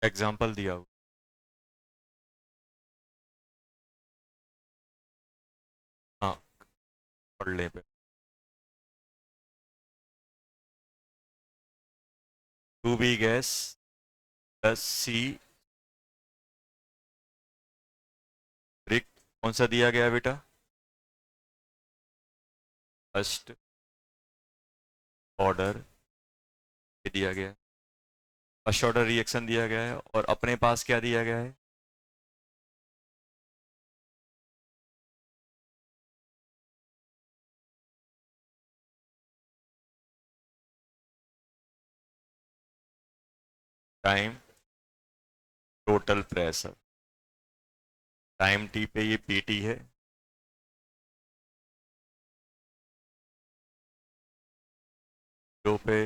Example दिया हुआ। हाँ, पढ़ ले पे। 2b गैस प्लस सी ब्रिक, कौन सा दिया गया बेटा? फर्स्ट ऑर्डर दिया गया है, फर्स्ट ऑर्डर रिएक्शन दिया गया है, और अपने पास क्या दिया गया है? Time total pressure. Time T पे ये पीटी है, जो पे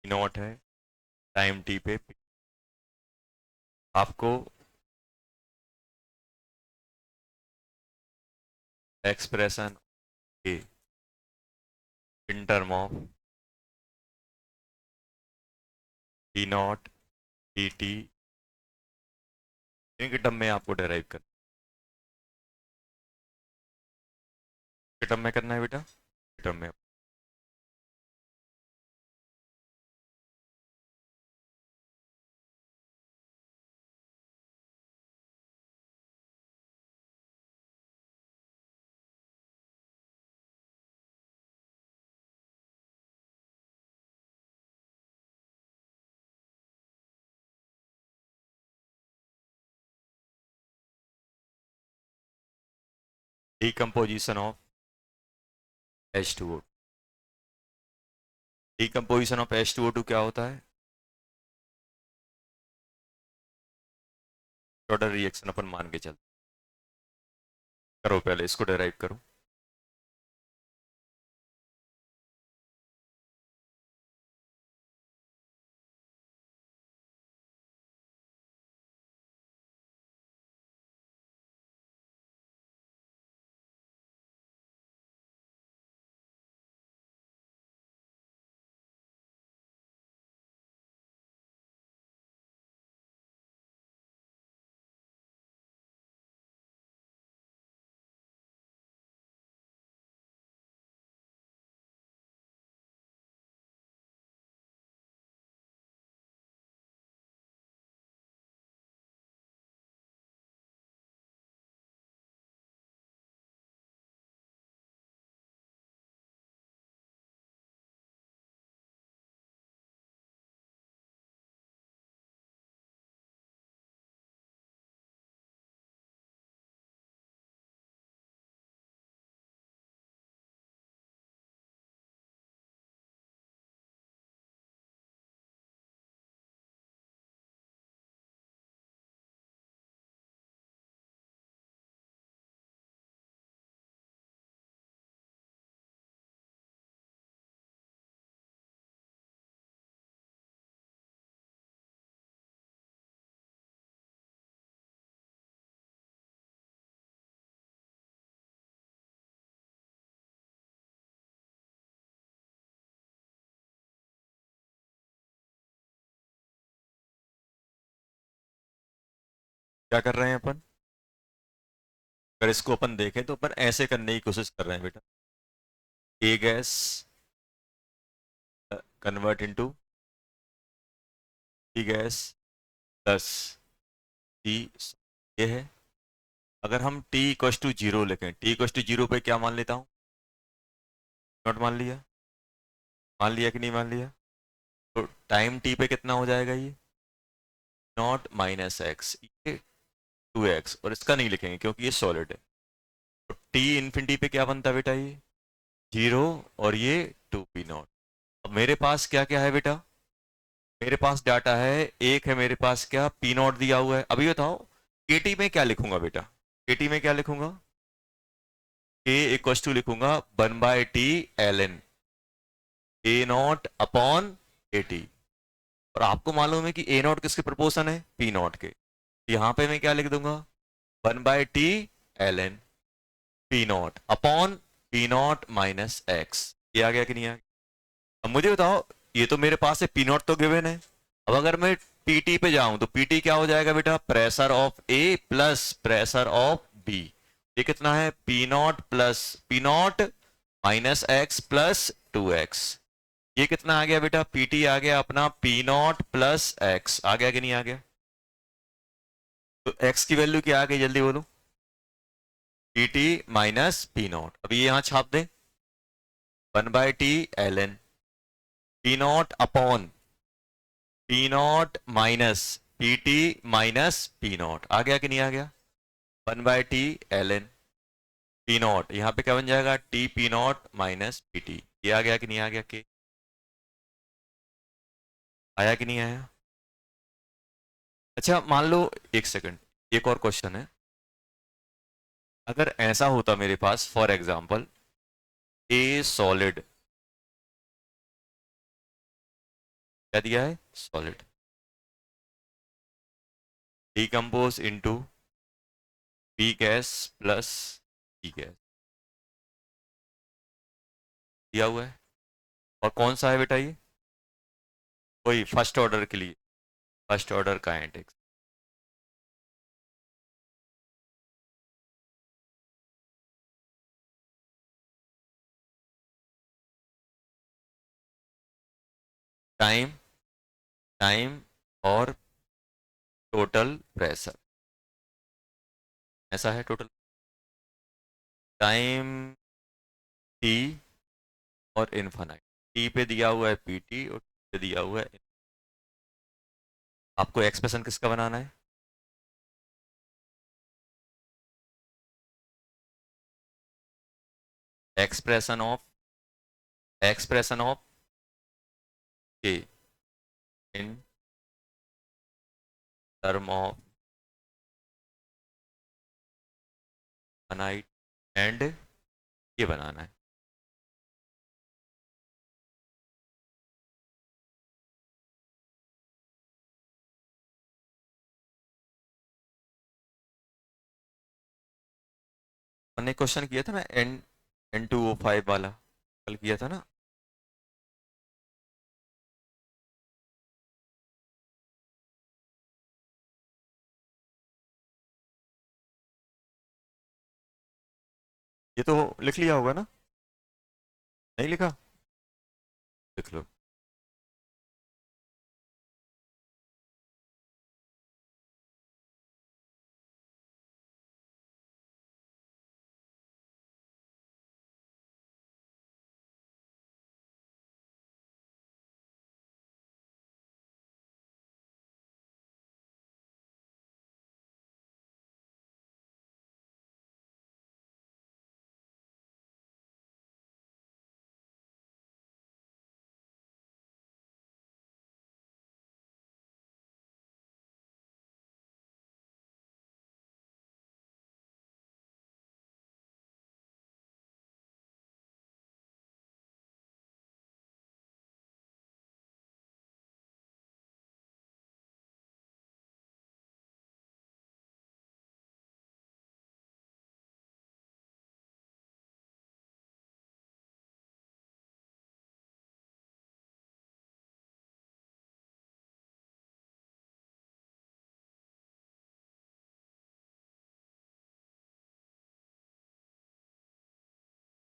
नॉट है, टाइम टी पे आपको expression a in term of T not T T, इनके टर्म में आपको डेराइव करना, टर्म में करना है बेटा, टर्म में। Decomposition of H2O। Decomposition of H2O2 क्या होता है? ऑर्डर रिएक्शन अपन मान के चलते, करो पहले इसको डेराइव करो। क्या कर रहे हैं अपन? अगर इसको अपन देखें तो अपन ऐसे करने की कोशिश कर रहे हैं बेटा। A gas convert into T gas plus T, ये है। अगर हम t इक्वस टू जीरो लिखें, t इक्वस टू जीरो पे क्या मान लेता हूँ? नॉट मान लिया, मान लिया कि नहीं मान लिया? तो टाइम t पे कितना हो जाएगा ये? नॉट माइनस एक्स, ये 2x, और इसका नहीं लिखेंगे क्योंकि ये सॉलिड है। तो t इन्फिनिटी पे क्या बनता है बेटा? ये जीरो, और ये 2p नॉट। अब मेरे पास क्या क्या है बेटा? मेरे पास डाटा है, एक है मेरे पास क्या, पी नॉट दिया हुआ है। अभी बताओ केटी में क्या लिखूंगा बेटा? केटी में क्या लिखूंगा? के इक्वस टू लिखूंगा 1/t ln A not upon A T. और आपको मालूम है कि ए नॉट किसके प्रोपोर्शन है? पी नॉट के। यहां पे मैं क्या लिख दूंगा? 1/t ln P naught upon P naught minus x. ये आ गया कि नहीं आ गया? अब मुझे बताओ, ये तो मेरे पास है, पी नॉट तो गिवन है, अब अगर मैं पीटी पे जाऊं तो पीटी क्या हो जाएगा बेटा, pressure of A plus pressure of B. ये कितना है, P naught plus P naught minus x plus 2x। ये कितना आ गया बेटा, पीटी आ गया अपना पी नॉट प्लस एक्स। आ गया कि नहीं आ गया? तो x की वैल्यू क्या आ गई, जल्दी बोलो। PT minus P naught. अब ये यहां छाप दें, 1/t ln P naught upon P naught minus P T minus P naught. आ गया कि नहीं आ गया? 1/t ln पी नॉट, यहां पे क्या बन जाएगा, T P naught minus P T. ये आ गया कि नहीं आ गया? के आया कि नहीं आया? अच्छा मान लो, एक सेकंड, एक और क्वेश्चन है। अगर ऐसा होता मेरे पास, फॉर एग्जांपल ए सॉलिड, क्या दिया है, solid, decompose into B gas plus E gas दिया हुआ है। और कौन सा है बेटा ये, वही फर्स्ट ऑर्डर के लिए, first order kinetics. Time, time और टोटल प्रेशर, ऐसा है टोटल टाइम टी और इनफाइनाइट। टी पे दिया हुआ है पीटी और T पे दिया हुआ है। आपको एक्सप्रेशन किसका बनाना है, एक्सप्रेशन ऑफ के इन टर्म ऑफ फाइनाइट एंड, ये बनाना है। मैंने क्वेश्चन किया था ना, N2O5 वाला, कल किया था ना। ये तो लिख लिया होगा ना, नहीं लिखा? लिख लो।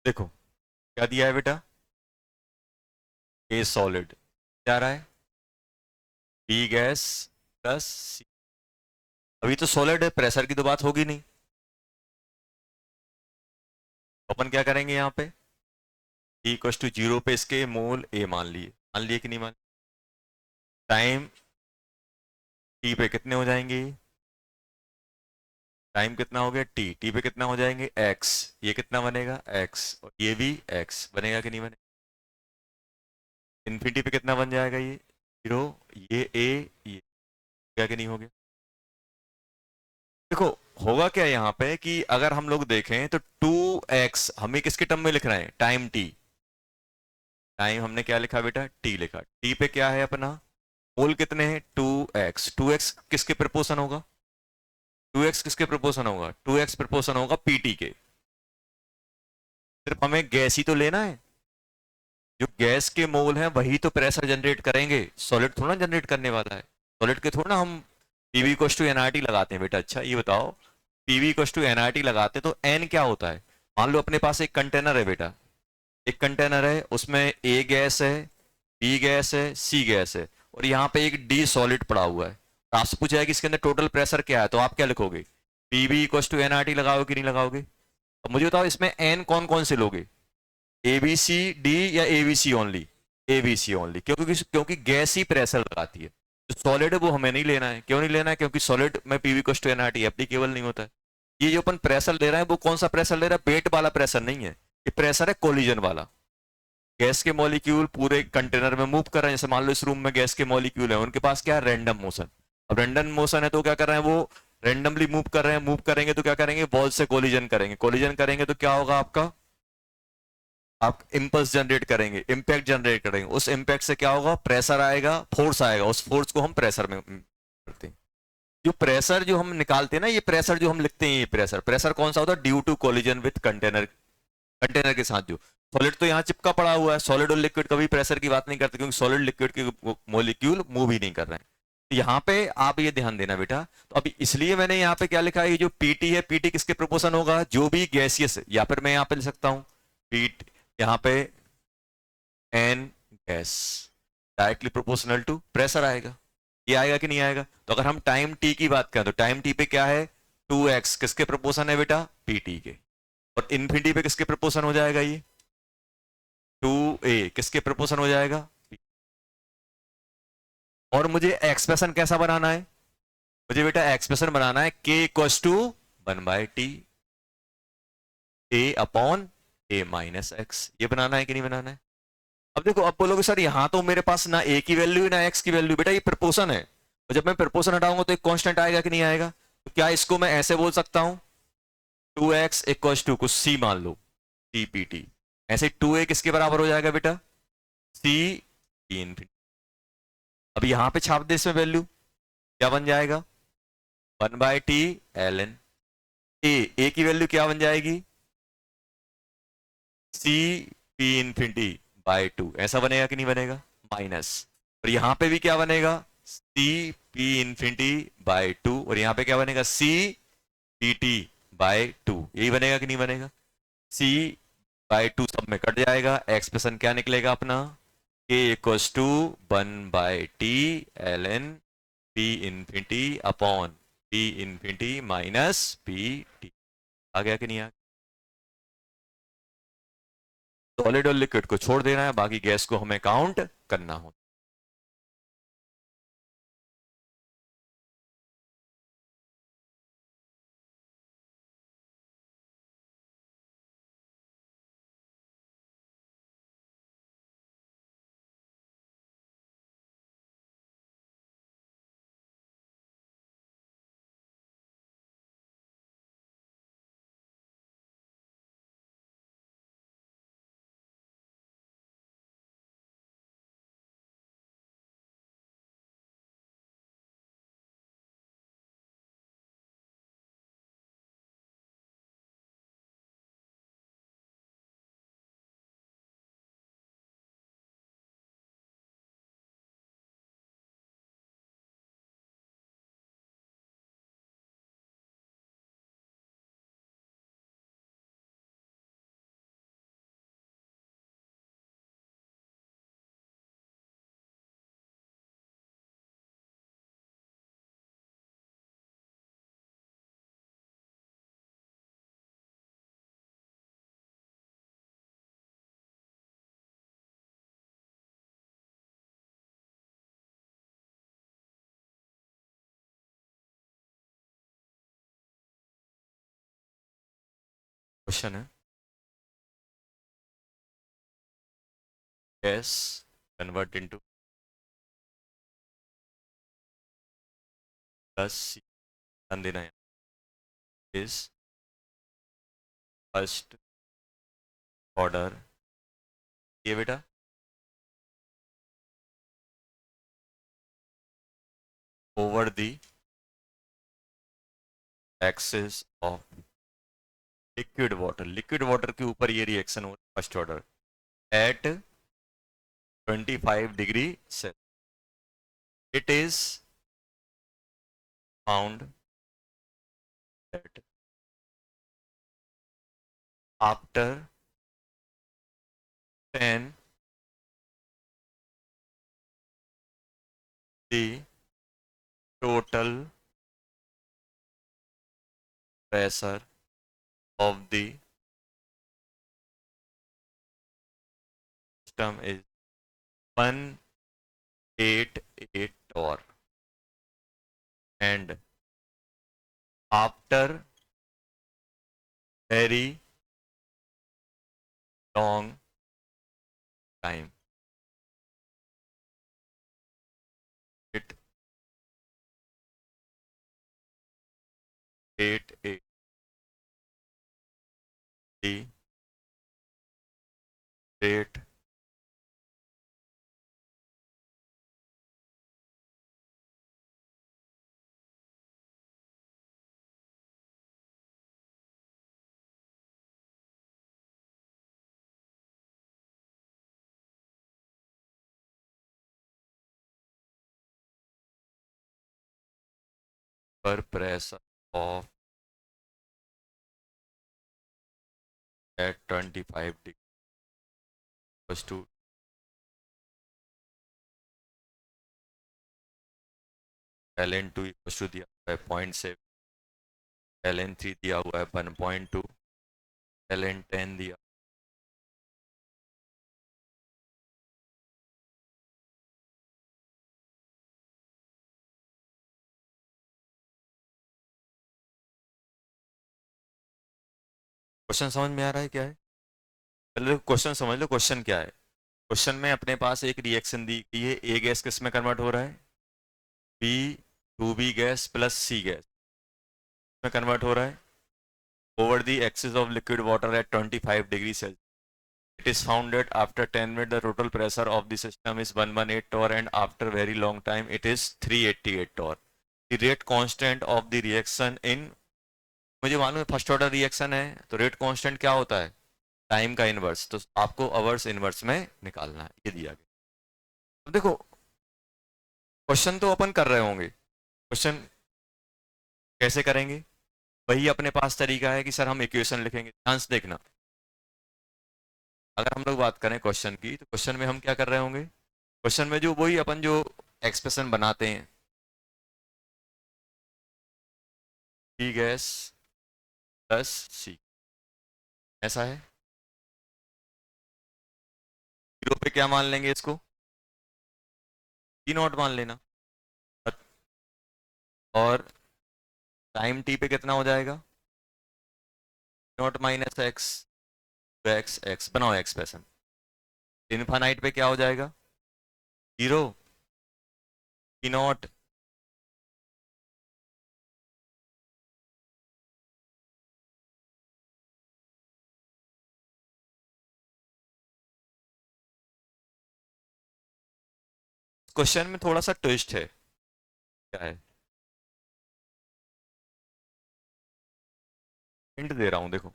देखो क्या दिया है बेटा, ए सॉलिड, क्या आ रहा है, बी गैस प्लस सी। अभी तो सॉलिड है, प्रेशर की तो बात होगी नहीं। तो अपन क्या करेंगे यहाँ पे, इक्वल टू जीरो पे इसके मोल ए मान लिए कि नहीं मान? टाइम टी पे कितने हो जाएंगे, टाइम कितना हो गया टी, टी पे कितना हो जाएंगे एक्स, ये कितना बनेगा एक्स, और ये भी एक्स बनेगा कि नहीं बनेगा? इन्फिनिटी पे कितना बन जाएगा ये, जीरो, ये ए, ये क्या कि नहीं हो गया? देखो होगा क्या यहाँ पे कि अगर हम लोग देखें तो 2x हमें किसके टर्म में लिख रहे हैं, टाइम टी। टाइम हमने क्या लिखा बेटा, टी लिखा। टी पे क्या है अपना, मोल कितने हैं 2x, 2x किसके प्रपोर्शन होगा, 2x किसके प्रपोर्शन होगा, 2x प्रपोर्शन होगा पीटी के। सिर्फ हमें गैस ही तो लेना है, जो गैस के मोल हैं वही तो प्रेशर जनरेट करेंगे, सॉलिड थोड़ा जनरेट करने वाला है। सॉलिड के थोड़ा ना हम पीवी इक्वल्स टू एनआरटी लगाते हैं बेटा। अच्छा ये बताओ, पीवी इक्वल्स टू एनआरटी लगाते तो एन क्या होता है? मान लो अपने पास एक कंटेनर है बेटा, एक कंटेनर है, उसमें ए गैस है, बी गैस है, सी गैस है, और यहाँ पे एक डी सॉलिड पड़ा हुआ है। तो आपसे पूछा है कि इसके अंदर टोटल प्रेशर क्या है, तो आप क्या लिखोगे? पीवी इक्वल्स टू एनआरटी लगाओगे कि नहीं लगाओगे? अब मुझे बताओ इसमें एन कौन कौन से लोगे, ए बी सी डी या A B C only? A B C only, क्योंकि क्योंकि गैस ही प्रेशर लगाती है। जो सॉलिड है वो हमें नहीं लेना है। क्यों नहीं लेना है? क्योंकि सॉलिड में PV equals to NRT applicable नहीं होता है। ये जो अपन प्रेशर ले रहे हैं वो कौन सा प्रेशर ले रहा है? वेट वाला प्रेशर नहीं है, ये प्रेशर है कोलिजन वाला। गैस के मॉलिक्यूल पूरे कंटेनर में मूव कर रहे हैं। जैसे मान लो इस रूम में गैस के मॉलिक्यूल है, उनके पास क्या है? Random motion. अब रैंडम मोशन है तो क्या कर रहे हैं? वो रैंडमली मूव कर रहे हैं। मूव करेंगे तो क्या करेंगे? वॉल से कोलिजन करेंगे। कोलिजन करेंगे तो क्या होगा आपका? आप इंपल्स जनरेट करेंगे, इंपैक्ट जनरेट करेंगे। उस इंपैक्ट से क्या होगा? प्रेशर आएगा, फोर्स आएगा। उस फोर्स को हम प्रेशर में करते हैं। जो प्रेशर जो हम निकालते हैं ना, ये प्रेशर जो हम लिखते हैं, ये प्रेशर, प्रेशर कौन सा होता है? Due to collision with container, container के साथ जो सॉलिड तो यहाँ चिपका पड़ा हुआ है। सॉलिड और लिक्विड कभी प्रेशर की बात नहीं करते, क्योंकि सॉलिड लिक्विड के मॉलिक्यूल मूव ही नहीं कर रहे हैं। तो यहाँ पे आप ये ध्यान देना बेटा। तो अभी इसलिए मैंने यहाँ पे क्या लिखा है, ये जो पीटी है, पीटी किसके प्रोपोर्शन होगा? जो भी गैसियस है, या फिर मैं यहाँ पे लिख सकता हूँ पीट, यहाँ पे n gas directly proportional to pressure आएगा। ये आएगा कि नहीं आएगा? तो अगर हम टाइम टी की बात करें तो टाइम टी पे क्या है? 2x किसके प्रोपोर्शन है बेटा? पीटी के। और इन्फिनिटी पे किसके प्रोपोर्शन हो जाएगा? ये 2a किसके प्रोपोर्शन हो जाएगा? और मुझे एक्सप्रेशन कैसा बनाना है? मुझे बेटा एक्सप्रेशन बनाना है k equals to 1/t a upon a minus x. ये बनाना है कि नहीं बनाना है? अब देखो, अब बोलोगे सर यहाँ तो मेरे पास ना a की वैल्यू ना x की वैल्यू। बेटा ये प्रोपोर्शन है, और जब मैं प्रोपोर्शन हटाऊंगा तो एक कांस्टेंट आएगा कि नहीं आएगा? तो क्या इसको मैं ऐसे बोल सकता हूं? 2x इक्वल्स टू कुछ c मान लो, c p t। ऐसे 2a किसके बराबर हो जाएगा बेटा? c p infinity. अब यहां पे छाप दे इसमें वैल्यू, क्या बन जाएगा? 1/t ln a की वैल्यू क्या बन जाएगी? c p infinity by 2। ऐसा बनेगा कि नहीं बनेगा? माइनस, और यहां पे भी क्या बनेगा? c p इनफिनिटी बाय 2, और यहां पे क्या बनेगा? c p t by 2। यही बनेगा कि नहीं बनेगा? c बाय 2 सब में कट जाएगा। एक्सप्रेशन क्या निकलेगा अपना? k equals to 1/t ln p infinity upon p infinity minus p t। आ गया कि नहीं? आ सॉलिड और लिक्विड को छोड़ देना है, बाकी गैस को हमें काउंट करना हो। क्वेश्चन है, गैस कन्वर्ट इनटू प्लस ध्यान देना है, इज फर्स्ट ऑर्डर। ये बेटा over the excess of liquid water, liquid water के ऊपर ये रिएक्शन हो first order at 25 degree Celsius. It is found that after 10 the total pressure of the system is 188 torr, and after very long time it 88 the rate per pressure of at 25 degree equals to ln2 equals to दिया हुआ है 0.7, ln3 दिया हुआ है 1.2, ln10 दिया. Question समझ में आ रहा है क्या है? पहले क्वेश्चन समझ लो, क्वेश्चन क्या है. क्वेश्चन में अपने पास एक रिएक्शन दी गई है, ए गैस किस में कन्वर्ट हो रहा है, बी 2b गैस प्लस सी गैस में कन्वर्ट हो रहा है over the excess of liquid water at 25 degree Celsius. It is found that after 10 minutes the total pressure of the system is 118 torr, and after very long time it is 388 torr. The rate constant of the reaction in, मुझे मालूम है first order reaction है तो rate constant क्या होता है, time का inverse, तो आपको अवर्स इनवर्स में निकालना है, ये दिया गया. अब देखो क्वेश्चन तो अपन कर रहे होंगे, क्वेश्चन कैसे करेंगे, वही अपने पास तरीका है कि सर हम इक्वेशन लिखेंगे. ध्यान से देखना, अगर हम लोग बात करें क्वेश्चन की तो क्वेश्चन में हम क्या कर रहे होंगे, क्वेश्चन में जो वही अपन जो एक्सप्रेशन बनाते हैं, बी गैस प्लस सी, ऐसा है. जीरो पे क्या मान लेंगे इसको, टी नॉट मान लेना, और टाइम टी पे कितना हो जाएगा, not minus x, x x बनाओ एक्सप्रेशन. इनफाइनाइट पे क्या हो जाएगा, जीरो, टी नॉट क्वेश्चन में थोड़ा सा ट्विस्ट है, क्या है, हिंट दे रहा हूं देखो.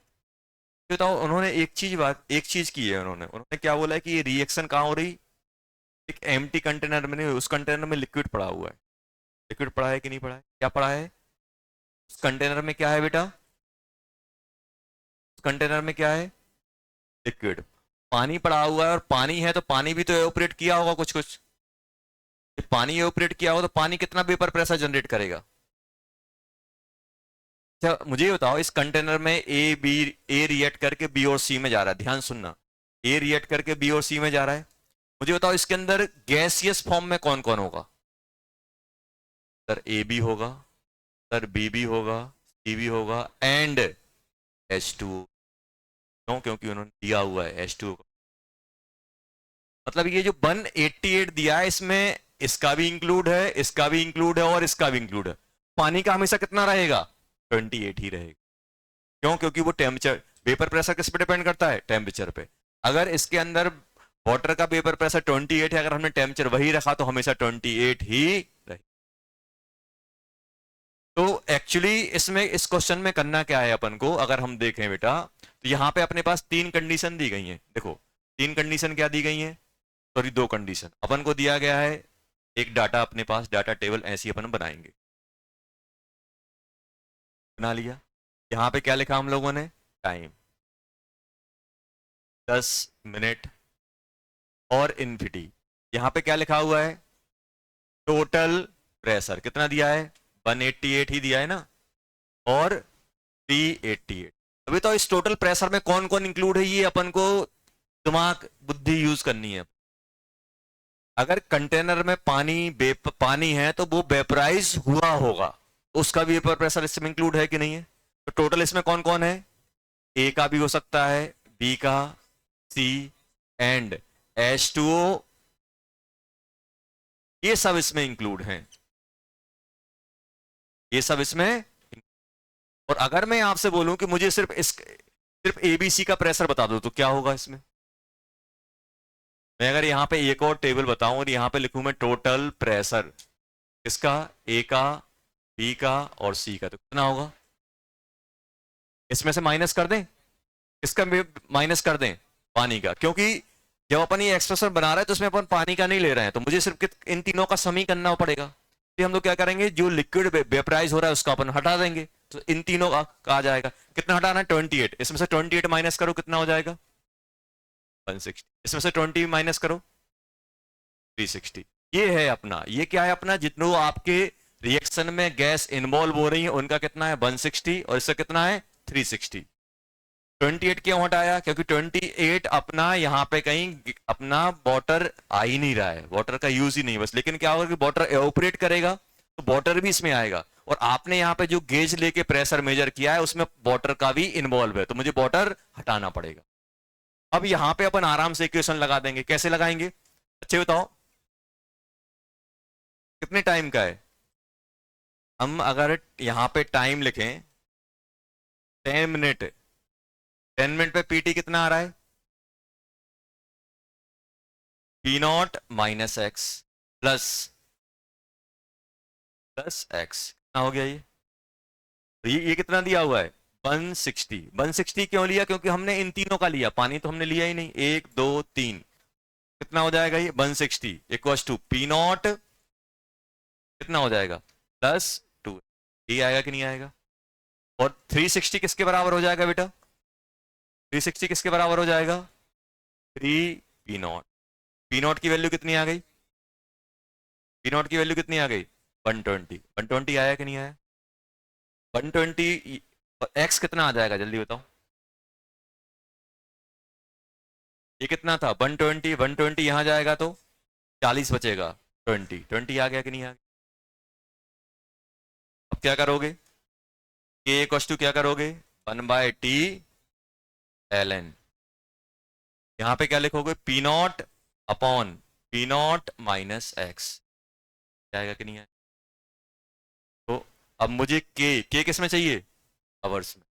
बताओ उन्होंने एक चीज की है, उन्होंने क्या बोला है कि ये रिएक्शन कहाँ हो रही, एक एम्प्टी कंटेनर में नहीं, उस कंटेनर में लिक्विड पड़ा हुआ है. लिक्विड पड़ा है कि नहीं पड़ा है, क्या पड़ा है उस कंटेनर में, क्या है बेटा, उस कंटेनर में क्या है, लिक्विड. पानी पड़ा हुआ है, और पानी है तो पानी भी तो एवापोरेट किया होगा कुछ कुछ. पानी एवापोरेट किया होगा तो पानी कितना वेपर प्रेशर जनरेट करेगा. अच्छा मुझे ये बताओ, इस कंटेनर में ए रिएक्ट करके बी और सी में जा रहा है, ध्यान सुनना, ए रिएक्ट करके बी और सी में जा रहा है. मुझे बताओ इसके अंदर गैसियस फॉर्म में कौन कौन होगा, सर ए भी होगा, सर बी भी होगा, सी भी होगा, एंड H2. क्यों, क्योंकि उन्होंने दिया हुआ है H2. मतलब ये जो 188 दिया है इसमें इसका भी इंक्लूड है, इसका भी इंक्लूड है, और इसका भी इंक्लूड है. पानी का हमेशा कितना रहेगा, 28 ही रहेगा. क्यों, क्योंकि वो टेम्परेचर, वेपर प्रेशर किस पे डिपेंड करता है, टेम्परेचर पे. अगर इसके अंदर वाटर का वेपर प्रेशर 28 है, अगर हमने टेम्परेचर वही रखा तो हमेशा 28 ही रहे. तो एक्चुअली इसमें इस क्वेश्चन में करना क्या है अपन को, अगर हम देखें बेटा तो यहां पे अपने पास तीन कंडीशन दी गई हैं. देखो तीन कंडीशन क्या दी गई हैं, सॉरी, दो कंडीशन अपन को दिया गया है, एक डाटा अपने पास, डाटा टेबल ऐसी अपन बनाएंगे, बना लिया। यहाँ पे क्या लिखा हम लोगों ने, टाइम 10 मिनट और इन्फिनिटी। यहाँ पे क्या लिखा हुआ है, टोटल प्रेशर कितना दिया है, 188 ही दिया है ना, और 388। अभी तो इस टोटल प्रेशर में कौन कौन इंक्लूड है ये अपन को दिमाग बुद्धि यूज करनी है। अगर कंटेनर में पानी है तो वो वेपराइज हुआ होगा, उसका भी वेपर प्रेशर इसमें इंक्लूड है कि नहीं है। तो टोटल इसमें कौन कौन है, ए का भी हो सकता है, बी का, सी एंड H2O, ये सब इसमें इंक्लूड हैं, ये सब इसमें। और अगर मैं आपसे बोलूं कि मुझे सिर्फ एबीसी का प्रेशर बता दो तो क्या होगा इसमें। मैं अगर यहां पे एक और टेबल बताऊं और यहां पे लिखूं मैं टोटल प्रेशर, इसका, ए का, बी का और सी का, तो कितना होगा। इसमें से माइनस कर दें, इसका माइनस कर दें पानी का, क्योंकि जब अपन ये एक्सप्रेशन बना रहे हैं तो उसमें अपन पानी का नहीं ले रहे हैं, तो मुझे सिर्फ इन तीनों का सम ही करना पड़ेगा। फिर हम लोग क्या करेंगे, जो लिक्विड वेपराइज हो रहा है उसका अपन हटा देंगे, तो इन तीनों का आ जाएगा। कितना हटाना है, 28। इसमें से 28 माइनस करो, कितना हो जाएगा, 160। इसमें से 20 माइनस करो, 360। ये है अपना, ये क्या है अपना, जितने आपके रिएक्शन में गैस इन्वॉल्व हो रही है उनका कितना है 160, और इससे कितना है 360। 28 क्यों हटाया, क्योंकि 28 अपना यहाँ पे कहीं अपना वाटर आ ही नहीं रहा है, वाटर का यूज ही नहीं बस। लेकिन क्या होगा कि वाटर एवोपरेट करेगा तो वाटर भी इसमें आएगा, और आपने यहाँ पे जो गेज लेके प्रेशर मेजर किया है उसमें वाटर का भी इन्वॉल्व है, तो मुझे वाटर हटाना पड़ेगा। अब यहाँ पे अपन आराम से इक्वेशन लगा देंगे, कैसे लगाएंगे, अच्छे बताओ, कितने टाइम का है। हम अगर यहाँ पे टाइम लिखें 10 मिनट, 10 मिनट पे पीटी कितना आ रहा है, P0 minus x plus x, कितना हो गया ये। तो ये कितना दिया हुआ है 160। 160 क्यों लिया, क्योंकि हमने इन तीनों का लिया, पानी तो हमने लिया ही नहीं, 1 2 3, कितना हो जाएगा ये 160 इक्वल टू P0, कितना हो जाएगा +2। ये आएगा कि नहीं आएगा। और 360 किसके बराबर हो जाएगा बेटा, 360 किसके बराबर हो जाएगा, 3 P0। P0 की वैल्यू कितनी आ गई, P0 की वैल्यू कितनी आ गई 120। 120 आया कि नहीं आया, 120। एक्स कितना आ जाएगा जल्दी बताओ, ये कितना था 120, 120 यहां जाएगा तो 40 बचेगा, 20 आ गया कि नहीं आ गया। अब क्या करोगे, के इक्वल टू क्या करोगे 1/T ln, यहां पे क्या लिखोगे P0 upon P0 minus x, आएगा कि नहीं आएगा। तो अब मुझे के किस में चाहिए, आवर्स में,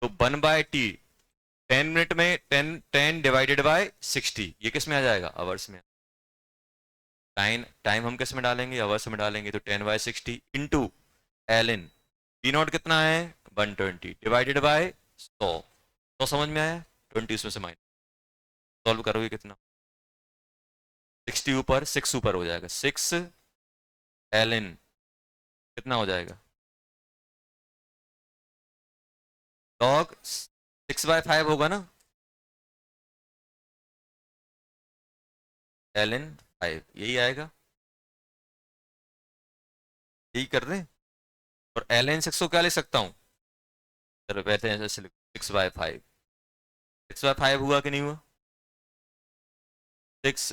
तो 1/T 10 मिनट में 10 डिवाइडेड बाय 60, ये किस में आ जाएगा आवर्स में। टाइम टाइम हम किस में डालेंगे, आवर्स में डालेंगे, तो 10/60 इंटू ln P0 कितना है 120 डिवाइडेड बाय 100। तो समझ में आया, 20 उसमें से माइनस, सॉल्व करोगे कितना, 60 ऊपर 6 ऊपर हो जाएगा, 6 ln कितना हो जाएगा, log 6/5 होगा ना, ln 5 यही आएगा, यही कर दें। और ln 6 को क्या लिख सकता हूँ, चलो बैठे हैं, 6/5, 6/5 हुआ कि नहीं हुआ, 6,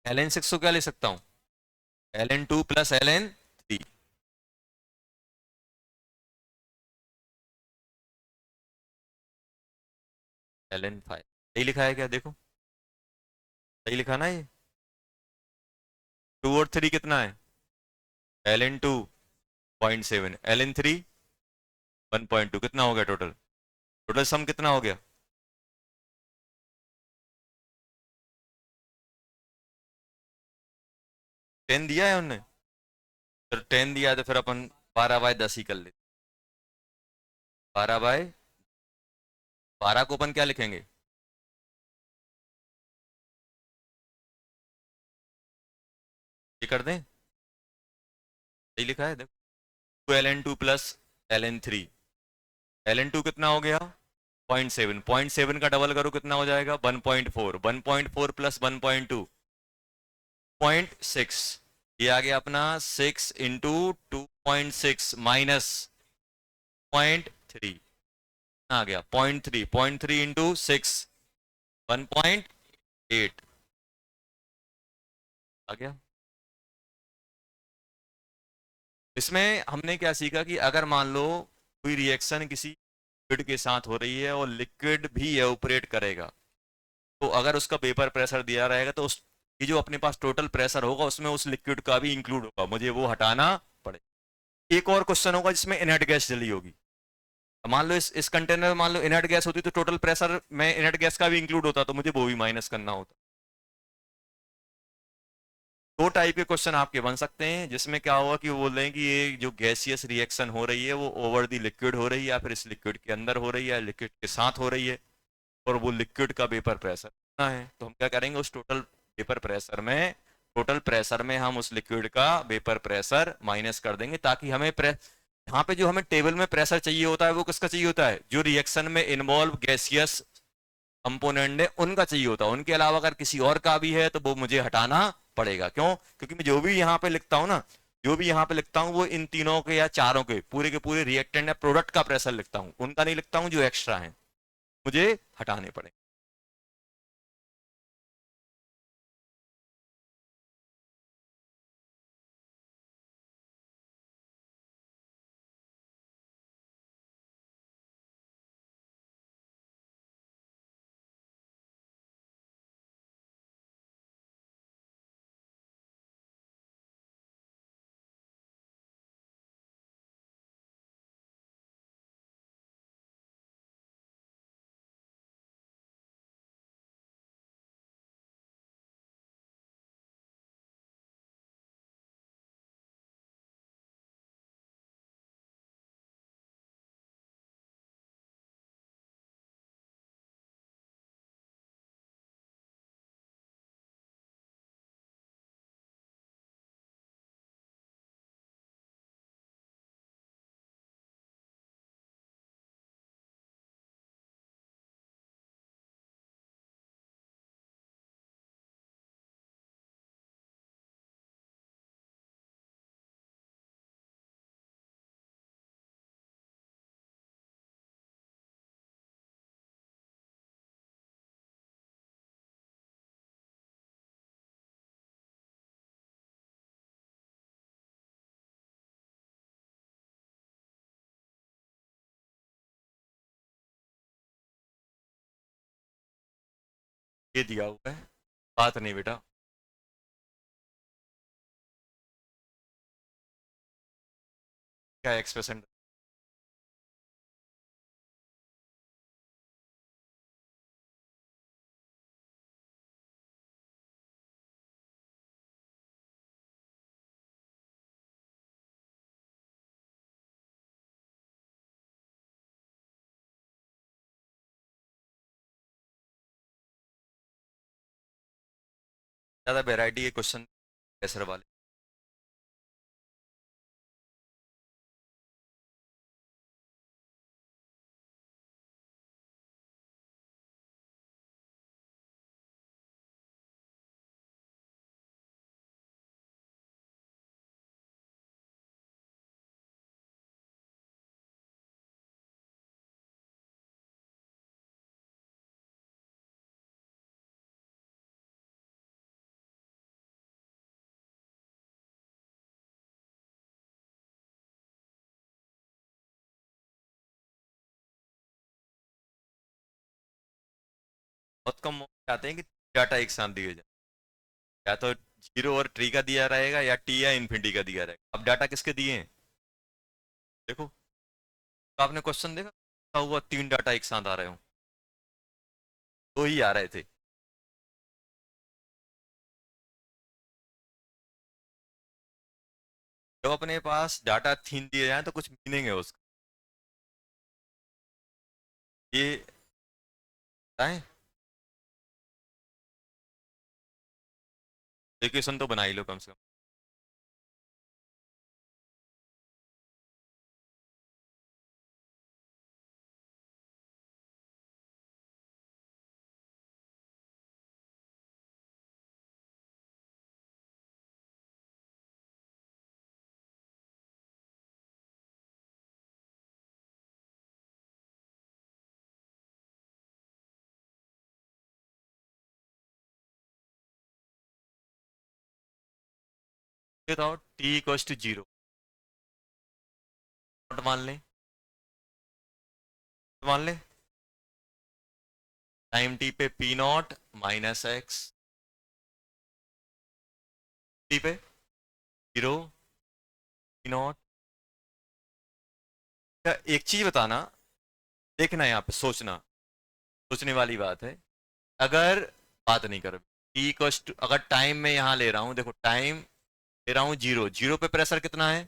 ln 6 को क्या लिख सकता हूँ, ln 2 प्लस ln 3, ln 5, यही लिखा है क्या, देखो सही लिखा ना ये। 2 और 3 कितना है, ln 2 0.7, ln 3 1.2, कितना हो गया टोटल, टोटल सम कितना हो गया, 10 दिया है उन्होंने, तो 10 दिया है तो फिर अपन 12/10 ही कर लेते, 12/12 को अपन क्या लिखेंगे, कर दें, सही लिखा है देखो, 2ln2 प्लस ln3, ln2 कितना हो गया 0.7, 0.7 का डबल करो कितना हो जाएगा 1.4, 1.4 प्लस 1.2 0.6, ये आ गया अपना 6 इंटू 2.6 माइनस 0.3, आ गया 0.3, 0.3 इंटू 6 1.8 आ गया। इसमें हमने क्या सीखा कि अगर मान लो कोई रिएक्शन किसी लिक्विड के साथ हो रही है और लिक्विड भी ऑपरेट करेगा, तो अगर उसका वेपर प्रेशर दिया रहेगा तो उस ये जो अपने पास टोटल प्रेशर होगा उसमें उस लिक्विड का भी इंक्लूड होगा, मुझे वो हटाना पड़े। एक और क्वेश्चन होगा जिसमें इनर्ट गैस जली होगी, मान लो इस कंटेनर में मान लो इनर्ट गैस होती तो टोटल प्रेशर में इनर्ट गैस का भी इंक्लूड होता, तो मुझे वो भी माइनस करना होता। दो टाइप के क्वेश्चन आपके बन सकते हैं, जिसमें क्या होगा कि वो बोल रहे हैं कि ये जो गैसियस रिएक्शन हो रही है वो ओवर दी लिक्विड हो रही है या फिर इस लिक्विड के अंदर हो रही है या लिक्विड के साथ हो रही है, और वो लिक्विड का वेपर प्रेशर कितना है, तो हम क्या करेंगे उस टोटल प्रेशर में हम उस लिक्विड का वेपर प्रेशर माइनस कर देंगे, ताकि हमें यहाँ पे जो हमें टेबल में प्रेशर चाहिए होता है वो किसका चाहिए होता है, जो रिएक्शन में इन्वॉल्व गैसियस कंपोनेंट है उनका चाहिए होता है, उनके अलावा अगर किसी और का भी है तो वो मुझे हटाना पड़ेगा। क्यों? क्योंकि मैं जो भी यहाँ पे लिखता हूँ ना, जो भी यहाँ पे लिखता हूँ वो इन तीनों के या चारों के पूरे रिएक्टेंट या प्रोडक्ट का प्रेशर लिखता हूँ, उनका नहीं लिखता हूँ जो एक्स्ट्रा है, मुझे हटाने पड़े। ये दिया हुआ है, बात नहीं बेटा। क्या एक्सप्रेशन? ज्यादा वेराइटी के क्वेश्चन प्रेशर वाले। बहुत कम मौके आते हैं कि डाटा एक साथ दिए जाए, या तो जीरो और ट्री का दिया रहेगा या टी या इन्फिनिटी का दिया रहेगा। अब डाटा किसके दिए हैं देखो, तो आपने क्वेश्चन देखा क्या हुआ, तीन डाटा एक साथ आ रहे हो, दो ही आ रहे थे। जब अपने पास डाटा थीम दिए जाए तो कुछ मीनिंग है उसका, ये बताएं। इक्वेशन तो बना ही लो कम से कम। बताओ टी इक्वल्स टू जीरो मान लें टाइम टी पे P naught minus x, T पे जीरो पी नॉट। एक चीज बताना, देखना यहाँ पे सोचना, सोचने वाली बात है। अगर बात नहीं कर टी इक्वल्स टू, अगर टाइम में यहाँ ले रहा हूं, देखो टाइम ले रहा हूं जीरो, जीरो पे प्रेशर कितना है,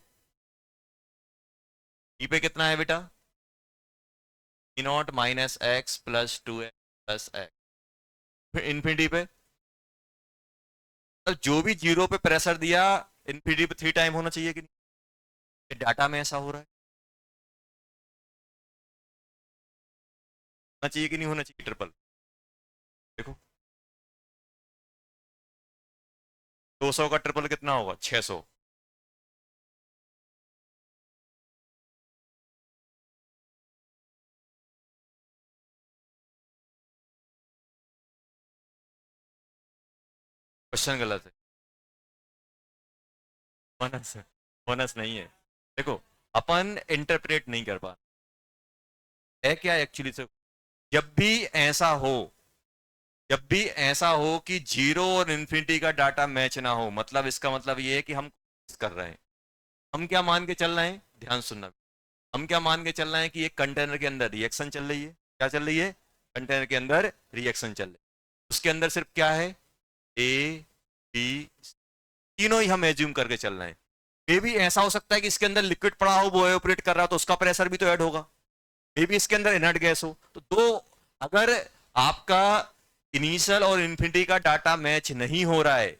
टी पे कितना है बेटा, P naught minus x plus two x plus x, infinity पे। तो जो भी जीरो पे प्रेशर दिया, इन्फिनिटी पे थ्री टाइम होना चाहिए कि नहीं, डाटा में ऐसा हो रहा है, होना चाहिए कि नहीं होना चाहिए ट्रिपल। देखो 200 का ट्रिपल कितना होगा, 600। क्वेश्चन गलत है, बोनस है, बोनस नहीं है। देखो अपन इंटरप्रेट नहीं कर पा है क्या एक्चुअली से। जब भी ऐसा हो, जब भी ऐसा हो कि जीरो और इन्फिनिटी का डाटा मैच ना हो, मतलब इसका मतलब ये है कि हम कर रहे हैं, हम क्या मान के चल रहे हैं, ध्यान सुनना, हम क्या मान के चल रहे हैं कि एक कंटेनर के अंदर रिएक्शन चल रही है, क्या चल रही है, कंटेनर के अंदर रिएक्शन चल रही है, उसके अंदर सिर्फ क्या है, ए बी, तीनों ही हम एज्यूम करके चल रहे हैं। ये भी ऐसा हो सकता है कि इसके अंदर लिक्विड पड़ा हो, वो ऑपरेट कर रहा हो, तो उसका प्रेशर भी तो ऐड होगा। मे भी इसके अंदर इनर्ट गैस हो, तो दो, अगर आपका इनिशियल और इन्फिनिटी का डाटा मैच नहीं हो रहा है,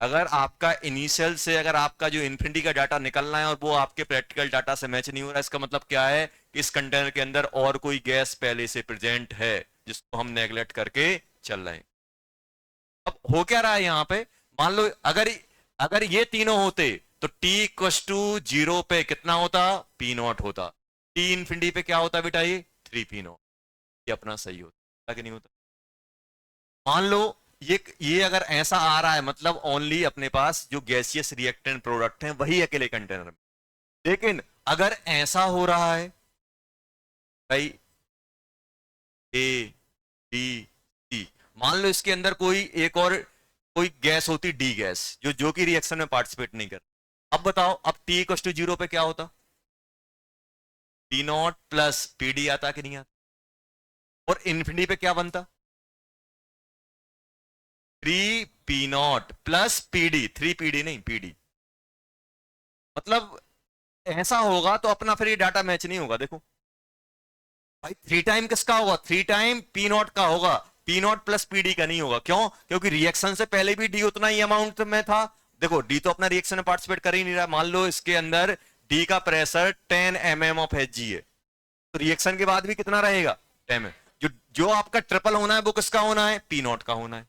अगर आपका इनिशियल से अगर आपका जो इन्फिनिटी का डाटा निकलना है और वो आपके प्रैक्टिकल डाटा से मैच नहीं हो रहा है, इसका मतलब क्या है कि इस कंटेनर के अंदर और कोई गैस पहले से प्रेजेंट है जिसको हम नेग्लेक्ट करके चल रहे हैं। अब हो क्या रहा है यहाँ पे, मान लो अगर अगर ये तीनों होते तो टी इक्वस टू जीरो पे कितना होता, पी नॉट होता, टी इन्फिनिटी पे क्या होता बेटा, ये थ्री पी नॉट, ये अपना सही होता कि नहीं होता। मान लो ये अगर ऐसा आ रहा है, मतलब ओनली अपने पास जो गैसियस रिएक्टेंट प्रोडक्ट हैं वही अकेले कंटेनर में, लेकिन अगर ऐसा हो रहा है भाई, ए बी सी, मान लो इसके अंदर कोई एक और कोई गैस होती डी गैस, जो कि रिएक्शन में पार्टिसिपेट नहीं कर, अब बताओ अब टी इक्वल टू जीरो पे क्या होता, P naught plus P D आता कि नहीं आता, और इन्फिनिटी पे क्या बनता, three P naught plus P D, three P D नहीं पी डी। मतलब ऐसा होगा तो अपना फिर ये डाटा मैच नहीं होगा, देखो भाई थ्री टाइम किसका होगा, थ्री टाइम पी नॉट का होगा, P naught plus P D का नहीं होगा, क्यों, क्योंकि रिएक्शन से पहले भी डी उतना ही अमाउंट में था। देखो डी तो अपना रिएक्शन में पार्टिसिपेट कर ही नहीं रहा, मान लो इसके अंदर डी का pressure 10 mm of H G है, तो रिएक्शन के बाद भी कितना रहेगा, 10 mm। जो जो आपका ट्रिपल होना है वो किसका होना है, पी नॉट का होना है।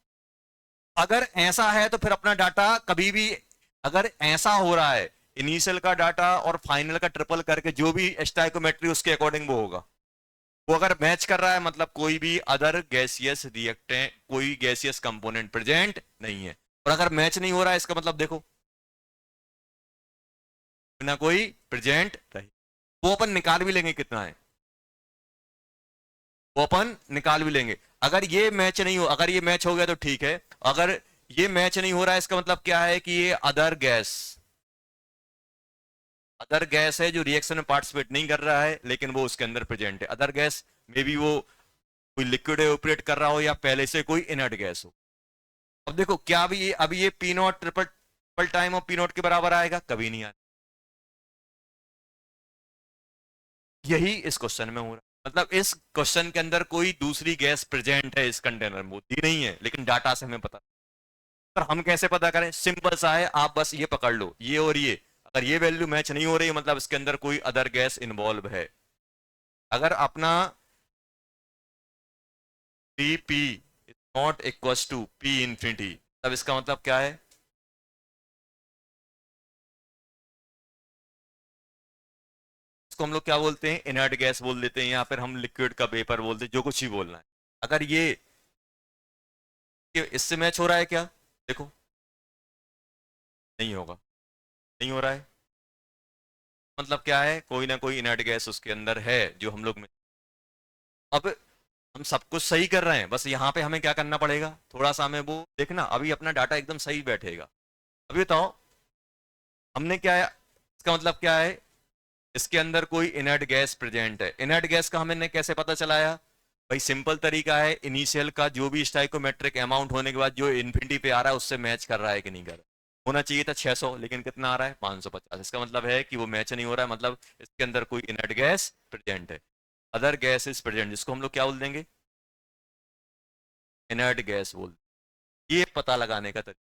अगर ऐसा है तो फिर अपना डाटा कभी भी, अगर ऐसा हो रहा है इनिशियल का डाटा और फाइनल का ट्रिपल करके जो भी स्टाइकोमेट्री उसके अकॉर्डिंग वो होगा, वो अगर मैच कर रहा है मतलब कोई भी अदर गैसियस रिएक्टेंट, कोई गैसियस कंपोनेंट प्रेजेंट नहीं है, और अगर मैच नहीं हो रहा है इसका मतलब देखो बिना कोई प्रेजेंट रही, वो अपन निकाल भी लेंगे कितना है, वो अपन निकाल भी लेंगे। अगर ये मैच नहीं हो, अगर ये मैच हो गया तो ठीक है, अगर ये मैच नहीं हो रहा है इसका मतलब क्या है कि ये अदर गैस है जो रिएक्शन में पार्टिसिपेट नहीं कर रहा है लेकिन वो उसके अंदर प्रेजेंट है, अदर गैस मे बी वो कोई लिक्विड ऑपरेट कर रहा हो या पहले से कोई इनर्ट गैस हो। अब देखो क्या अभी ये P not triple triple time और पी नॉट के बराबर आएगा, कभी नहीं आएगा। यही इस क्वेश्चन में हो रहा है, मतलब इस क्वेश्चन के अंदर कोई दूसरी गैस प्रेजेंट है इस कंटेनर में, वो दी नहीं है लेकिन डाटा से हमें पता, पर हम कैसे पता करें, सिंपल सा है, आप बस ये पकड़ लो, ये और ये अगर ये वैल्यू मैच नहीं हो रही है मतलब इसके अंदर कोई अदर गैस इन्वॉल्व है। अगर अपना T P is not equal to P infinity, तब इसका मतलब क्या है, इसको हम लोग क्या बोलते हैं, इनर्ट गैस बोल देते हैं, या फिर हम लिक्विड का वेपर बोलते हैं, जो कुछ ही बोलना है। अगर ये इससे मैच हो रहा है क्या, देखो नहीं होगा, नहीं हो रहा है। मतलब क्या है, कोई ना कोई इनर्ट गैस उसके अंदर है जो हम लोग में। अब हम सब कुछ सही कर रहे हैं, बस यहाँ पे हमें क्या करना पड़ेगा, थोड़ा सा हमें वो देखना, अभी अपना डाटा एकदम सही बैठेगा। अभी बताओ हमने क्या है, इसका मतलब क्या है, इसके अंदर कोई इनर्ट गैस प्रेजेंट है। इनर्ट गैस का हमें कैसे पता चलाया, भाई सिंपल तरीका है, इनिशियल का जो भी स्टाइकोमेट्रिक अमाउंट होने के बाद जो इन्फिनिटी पे आ रहा है उससे मैच कर रहा है कि नहीं कर रहा है। होना चाहिए था 600, लेकिन कितना आ रहा है 550, इसका मतलब है कि वो मैच नहीं हो रहा है, मतलब इसके अंदर कोई इनर्ट गैस प्रेजेंट है। अदर गैस इज प्रेजेंट, जिसको हम लोग क्या बोल देंगे, इनर्ट गैस बोल, ये पता लगाने का तरीका।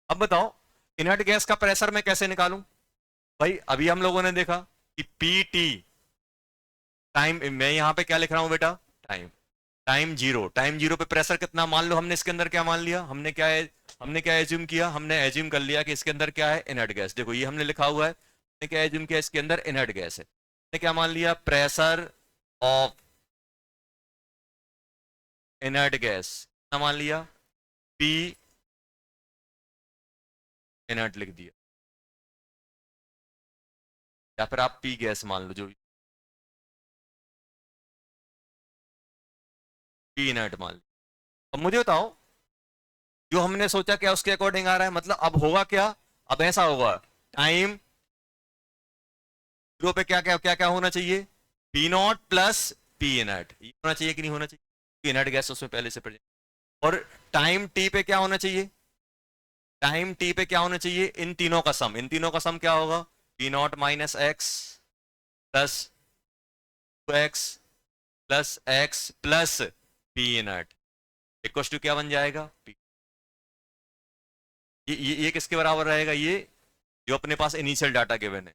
अब बताओ इनर्ट गैस का प्रेशर मैं कैसे निकालूं। भाई अभी हम लोगों ने देखा कि पी टी टाइम, मैं यहां पे क्या लिख रहा हूं बेटा, time, time zero, time zero पे प्रेशर कितना, मान लो हमने इसके अंदर क्या मान लिया, हमने क्या है, हमने क्या एज्यूम किया, हमने एज्यूम कर लिया कि इसके अंदर क्या है, इनर्ट गैस। देखो ये हमने लिखा हुआ है, हमने क्या एज्यूम किया, इसके अंदर इनर्ट गैस है। हमने क्या मान लिया, प्रेशर ऑफ इनर्ट गैस कितना मान लिया, पी इनर्ट लिख दिया, या फिर आप पी गैस मान लो, जो भी पी इनर्ट मान लो। अब मुझे बताओ जो हमने सोचा क्या उसके अकॉर्डिंग आ रहा है, मतलब अब होगा क्या, अब ऐसा होगा, टाइम जीरो पे क्या क्या क्या क्या होना चाहिए, P naught plus P inert, ये होना चाहिए कि नहीं होना चाहिए, पी इनर्ट गैस उसमें पहले से प्रेजेंट। और टाइम टी पे क्या होना चाहिए, टाइम टी पे क्या होना चाहिए, इन तीनों का सम, इन तीनों का सम क्या होगा, P naught minus x plus two x plus x plus P inert equal to क्या बन जाएगा, P। ये किसके बराबर रहेगा, ये जो अपने पास इनिशियल डाटा गिवन है,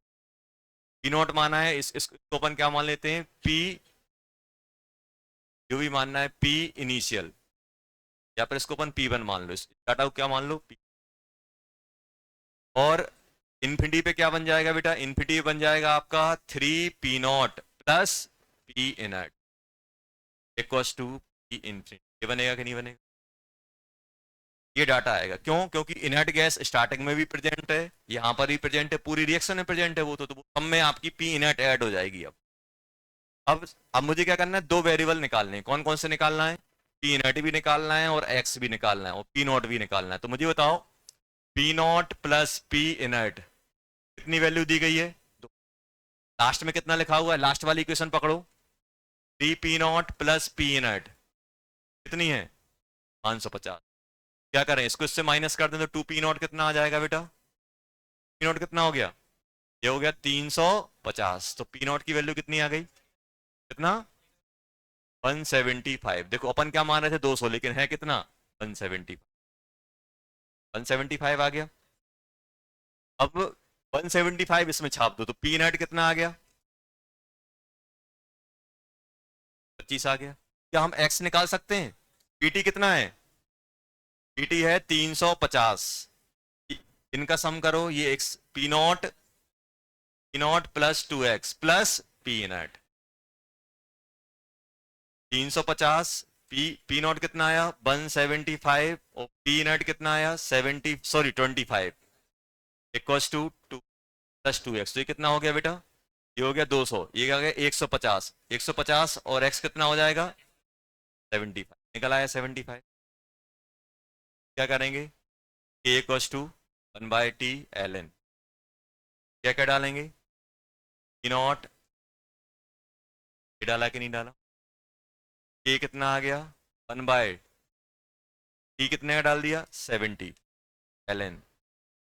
पी नॉट माना है, इसको अपन क्या मान लेते हैं, पी, जो भी मानना है पी इनिशियल, या फिर इसको अपन P1 मान लो, इस डाटा को क्या मान लो P। और इन्फिनिटी पे क्या बन जाएगा बेटा, इन्फिनिटी बन जाएगा आपका 3P0 plus P inert equals to P infinity, ये बनेगा कि नहीं बनेगा, ये डाटा आएगा। क्यों, क्योंकि इनर्ट गैस स्टार्टिंग में भी प्रेजेंट है, यहां पर भी प्रेजेंट है, पूरी रिएक्शन में प्रेजेंट है, वो तो सब में आपकी पी इनर्ट ऐड हो जाएगी। अब मुझे क्या करना है, दो वेरिएबल निकालने हैं, कौन कौन से निकालना है, पी इनर्ट भी निकालना है और एक्स भी निकालना है और पी नॉट भी निकालना है। तो मुझे बताओ P naught plus P inert कितनी वैल्यू दी गई है, लास्ट में कितना लिखा हुआ है, लास्ट वाली इक्वेशन पकड़ो, three P naught plus P inert कितनी है 550। क्या करें, इसको इससे माइनस कर दें तो टू पी नॉट कितना आ जाएगा बेटा, पी नॉट कितना हो गया, ये हो गया 350, तो पी नॉट की वैल्यू कितनी आ गई, कितना 175। देखो अपन क्या मान रहे थे 200, लेकिन है कितना 170, 175 आ गया। अब 175 इसमें छाप दो तो पी नॉट कितना आ गया, 25 आ गया। क्या हम एक्स निकाल सकते हैं, पीटी कितना है, पीटी है 350, इनका सम करो, ये x P naught plus 2x plus P not 350, P not कितना आया 175 और पी नॉट कितना आया 70, sorry 25 equals to 2 plus 2x, तो ये कितना हो गया बेटा, ये हो गया 200, ये आ गया 150, 150 और x कितना हो जाएगा 75, निकल आया 75। क्या करेंगे, a equals to 1/t ln, क्या क्या डालेंगे, पी नॉट, ये डाला कि नहीं डाला, k कितना आ गया 1/t कितने का डाल दिया 70 ln,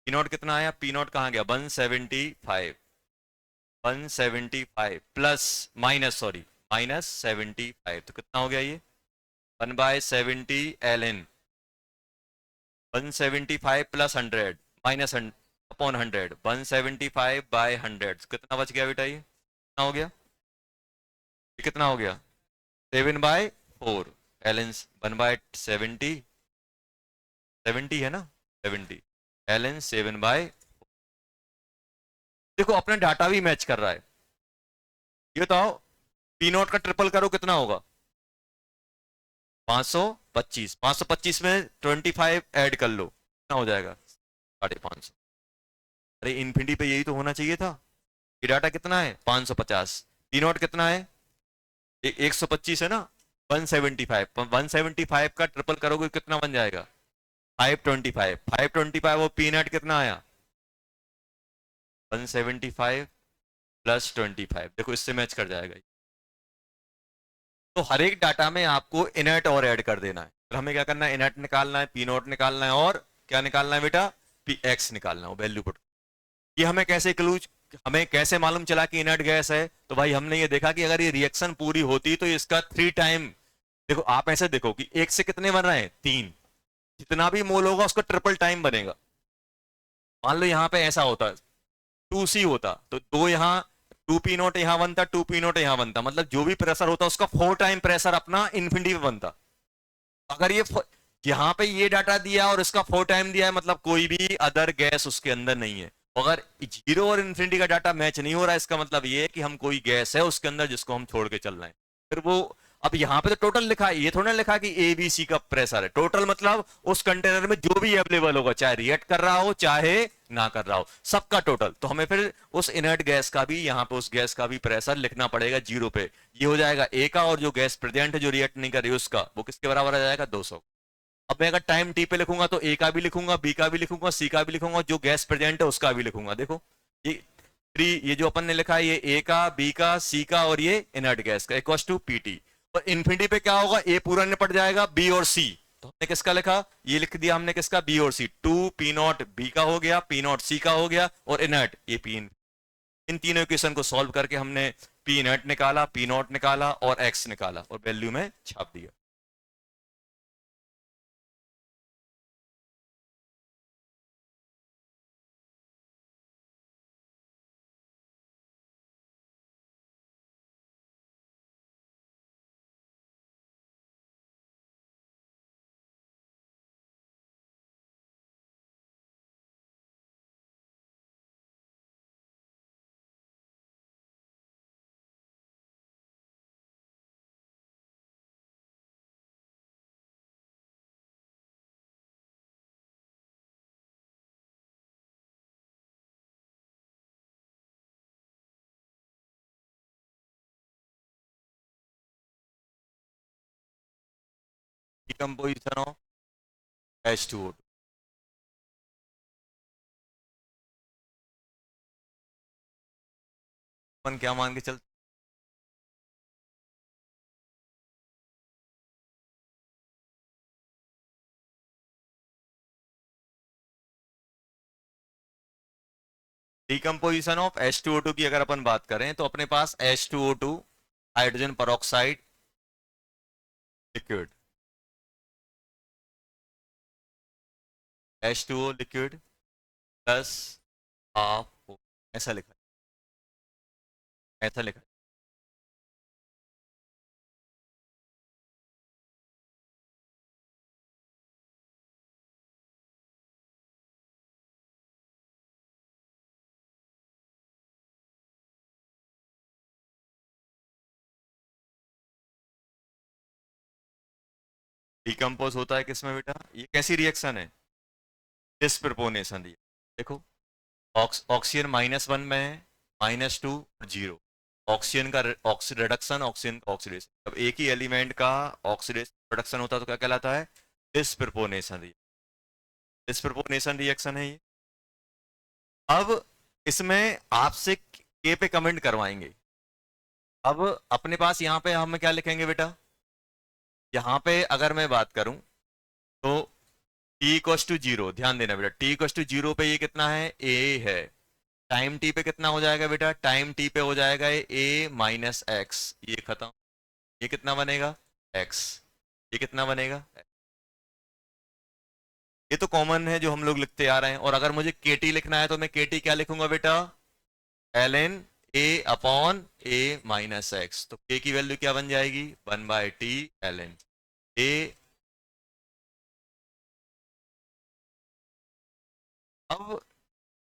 पी नॉट कितना आया, पी नॉट कहाँ गया 175, 175 प्लस माइनस, सॉरी माइनस 75, तो कितना हो गया ये 1/70 ln, 175 प्लस 100 माइनस अपॉन 100, 175/100, कितना बच गया बेटा, ये कितना हो गया, ये कितना हो गया 7/4 ln 1/70, 70 है ना 70 ln 7/, देखो अपना डाटा भी मैच कर रहा है। ये बताओ पी नॉट का ट्रिपल करो कितना होगा 525, 525 में 25 ऐड कर लो कितना हो जाएगा 550। अरे इन्फिनिटी पे यही तो होना चाहिए था। ये डाटा कितना है 550, पी नॉट कितना है 125 है ना, 175, 175 का ट्रिपल करोगे कितना बन जाएगा 525, 525 और पी नॉट कितना आया 175 प्लस 25, देखो इससे मैच कर जाएगा। तो हर एक डाटा में आपको इनर्ट और ऐड कर देना है। तो हमें क्या करना है, इनर्ट निकालना है, पी नॉट निकालना है, और क्या निकालना है बेटा, पी एक्स निकालना है, वैल्यू पुट। ये हमें कैसे क्लूज, हमें कैसे मालूम चला कि इनर्ट गैस है, तो भाई हमने ये देखा कि अगर ये रिएक्शन पूरी होती तो इसका 3 टाइम, देखो आप ऐसे देखो कि एक से कितने बन रहे हैं 3, जितना भी मोल होगा उसका ट्रिपल टाइम बनेगा। मान लो यहाँ पे ऐसा होता 2C होता तो दो यहाँ 2P नॉट यहाँ बनता, 2P नॉट यहाँ बनता, मतलब जो भी प्रेशर होता उसका 4 टाइम प्रेशर अपना इन्फिनिटी पे बनता। अगर ये यहाँ पे ये डाटा दिया और इसका 4 टाइम दिया है, मतलब कोई भी अदर गैस उसके अंदर नहीं है। अगर जीरो और इन्फिनिटी का डाटा मैच नहीं हो रहा है, इसका मतलब ये है कि हम कोई गैस है उसके अंदर जिसको हम छोड़ के चल रहे हैं। फिर वो, अब यहाँ पे तो टोटल लिखा है, ये थोड़ा लिखा कि ए बी सी का प्रेशर है, टोटल मतलब उस कंटेनर में जो भी अवेलेबल होगा, चाहे रिएक्ट कर रहा हो चाहे ना कर रहा हो, सबका टोटल। तो हमें फिर उस इनर्ट गैस का भी, यहाँ पे उस गैस का भी प्रेशर लिखना पड़ेगा जीरो पे। ये हो जाएगा ए का, और जो गैस प्रेजेंट है जो रिएक्ट नहीं कर रही उसका, वो किसके बराबर आ जाएगा 200। अब मैं अगर टाइम टी पे लिखूंगा तो ए का भी लिखूंगा, बी का भी लिखूंगा, सी का भी लिखूंगा, जो गैस प्रेजेंट है उसका भी लिखूंगा। देखो ये थ्री, ये जो अपन ने लिखा है ये ए का, बी का, सी का और ये इनर्ट गैस का इक्वल टू पीटी। और इन्फिनिटी पे क्या होगा, ए पूरा निपट जाएगा, बी और सी। तो हमने किसका लिखा, ये लिख दिया हमने किसका, बी और सी। 2 P0 बी का हो गया, P0 सी का हो गया, और इनर्ट ये पी। इन तीनों इक्वेशन को सॉल्व करके हमने पी इनर्ट निकाला, P0 निकाला और एक्स निकाला, और वैल्यू में छाप दिया। Decomposition of H2O2। अपन क्या मान के चलते, डिकम्पोजिशन ऑफ H2O2 की अगर अपन बात करें तो अपने पास H2O2 hydrogen peroxide liquid, H2O liquid plus half, ऐसा लिखा है, ऐसा लिखा है। डिकम्पोज होता है किसमें बेटा, ये कैसी रिएक्शन है, डिस्प्रपोर्शनेशन रिएक्शन। देखो ऑक्सीजन -1 में है, -2 और 0। ऑक्सीजन का रिडक्शन, ऑक्सीजन का ऑक्सीडेशन, जब एक ही एलिमेंट का ऑक्सीडेशन प्रोडक्शन होता है तो क्या कहलाता है, डिस्प्रपोर्शनेशन रिएक्शन। डिस्प्रपोर्शनेशन रिएक्शन है ये। अब इसमें आपसे के पे कमेंट करवाएंगे। अब अपने पास यहाँ पे हम क्या लिखेंगे बेटा, यहाँ पे अगर मैं बात करूं तो t=0, ध्यान देना बेटा, t=0 पे ये कितना है, a है। टाइम t पे कितना हो जाएगा बेटा, टाइम t पे हो जाएगा ये a माइनस एक्स, ये खत्म। ये कितना बनेगा x, ये कितना बनेगा x। ये तो कॉमन है जो हम लोग लिखते आ रहे हैं। और अगर मुझे kt लिखना है तो मैं kt क्या लिखूंगा बेटा, ln a upon a minus x. तो k की वैल्यू क्या बन जाएगी, 1/t ln a। अब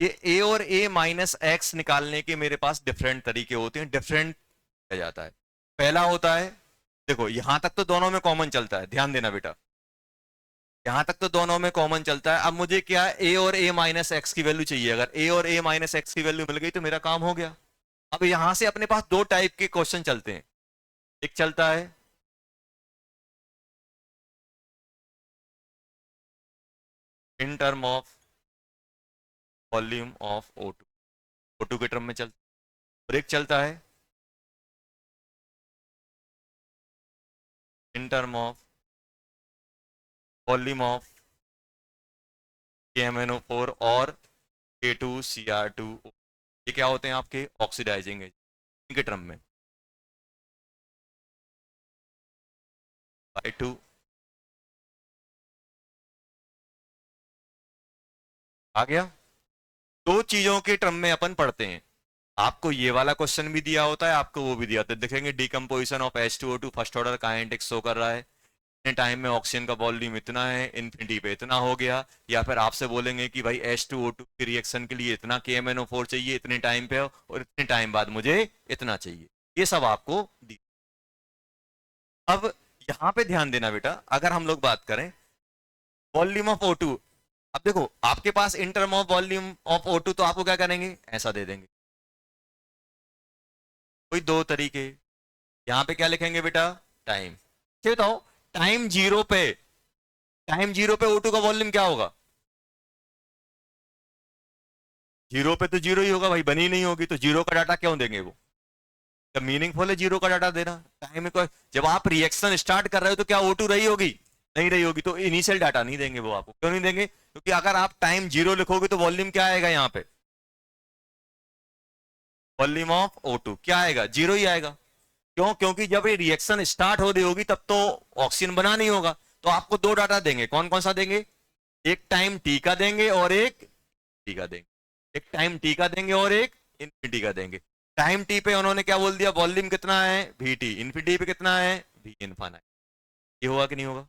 ये a और a माइनस एक्स निकालने के मेरे पास डिफरेंट तरीके होते हैं, डिफरेंट किया जाता है। पहला होता है, देखो यहां तक तो दोनों में कॉमन चलता है, ध्यान देना बेटा। यहां तक तो दोनों में कॉमन चलता है। अब मुझे क्या, ए और ए माइनस एक्स की वैल्यू चाहिए। अगर ए और ए माइनस एक्स की वैल्यू मिल गई तो मेरा काम हो गया। अब यहां से अपने पास दो टाइप के क्वेश्चन चलते हैं। एक चलता है इन term of volume of O2, O2 के टर्म में चलता है। और एक चलता है इन term of volume of KMnO4 और K2Cr2। ये क्या होते हैं आपके ऑक्सीडाइजिंग एजेंट, इनके टर्म में Y2 आ गया। दो चीजों के टर्म में अपन पढ़ते हैं। आपको ये वाला क्वेश्चन भी दिया होता है, आपको वो भी दिया होता है। देखेंगे decomposition of H2O2 first order kinetic show कर रहा है, इतने टाइम में ऑक्सीजन का वॉल्यूम इतना है, इन्फिनिटी पे इतना हो गया। या फिर आपसे बोलेंगे कि भाई H2O2 की रिएक्शन के लिए इतना KMnO4 चाहिए इतने टाइम पे, और इतने टाइम बाद मुझे इतना चाहिए। ये सब आपको दी। अब यहां पे ध्यान देना बेटा, अगर हम लोग बात करें वॉल्यूम ऑफ O2, अब देखो आपके पास in term of volume of O2 तो आपको क्या करेंगे, ऐसा दे देंगे। कोई दो तरीके, यहां पे क्या लिखेंगे बेटा, टाइम। ये बताओ टाइम जीरो पे, टाइम जीरो पे O2 का वॉल्यूम क्या होगा? जीरो पे तो जीरो ही होगा भाई, बनी नहीं होगी तो जीरो का डाटा क्यों देंगे वो? क्या मीनिंगफुल है जीरो का डाटा देना टाइम में? कोई जब आप रिएक्शन स्टार्ट कर रहे हो तो क्या O2 रही होगी? नहीं रही होगी, तो इनिशियल डाटा नहीं देंगे वो आपको। क्यों नहीं देंगे? क्योंकि अगर आप टाइम जीरो लिखोगे तो वॉल्यूम क्या आएगा यहाँ पे, वॉल्यूम ऑफ O2 क्या आएगा, जीरो ही आएगा। क्यों? क्योंकि जब ये रिएक्शन स्टार्ट हो रही होगी तब तो ऑक्सीजन बना नहीं होगा। तो आपको दो डाटा देंगे, कौन कौन सा देंगे, एक टाइम टी का देंगे और एक टी का देंगे। एक टाइम टी का देंगे और एक इन्फिनिटी का देंगे। टाइम टी पे उन्होंने क्या बोल दिया, वॉल्यूम कितना है VT, इन्फिनिटी पे कितना है V इन्फानाइट। ये होगा कि नहीं होगा?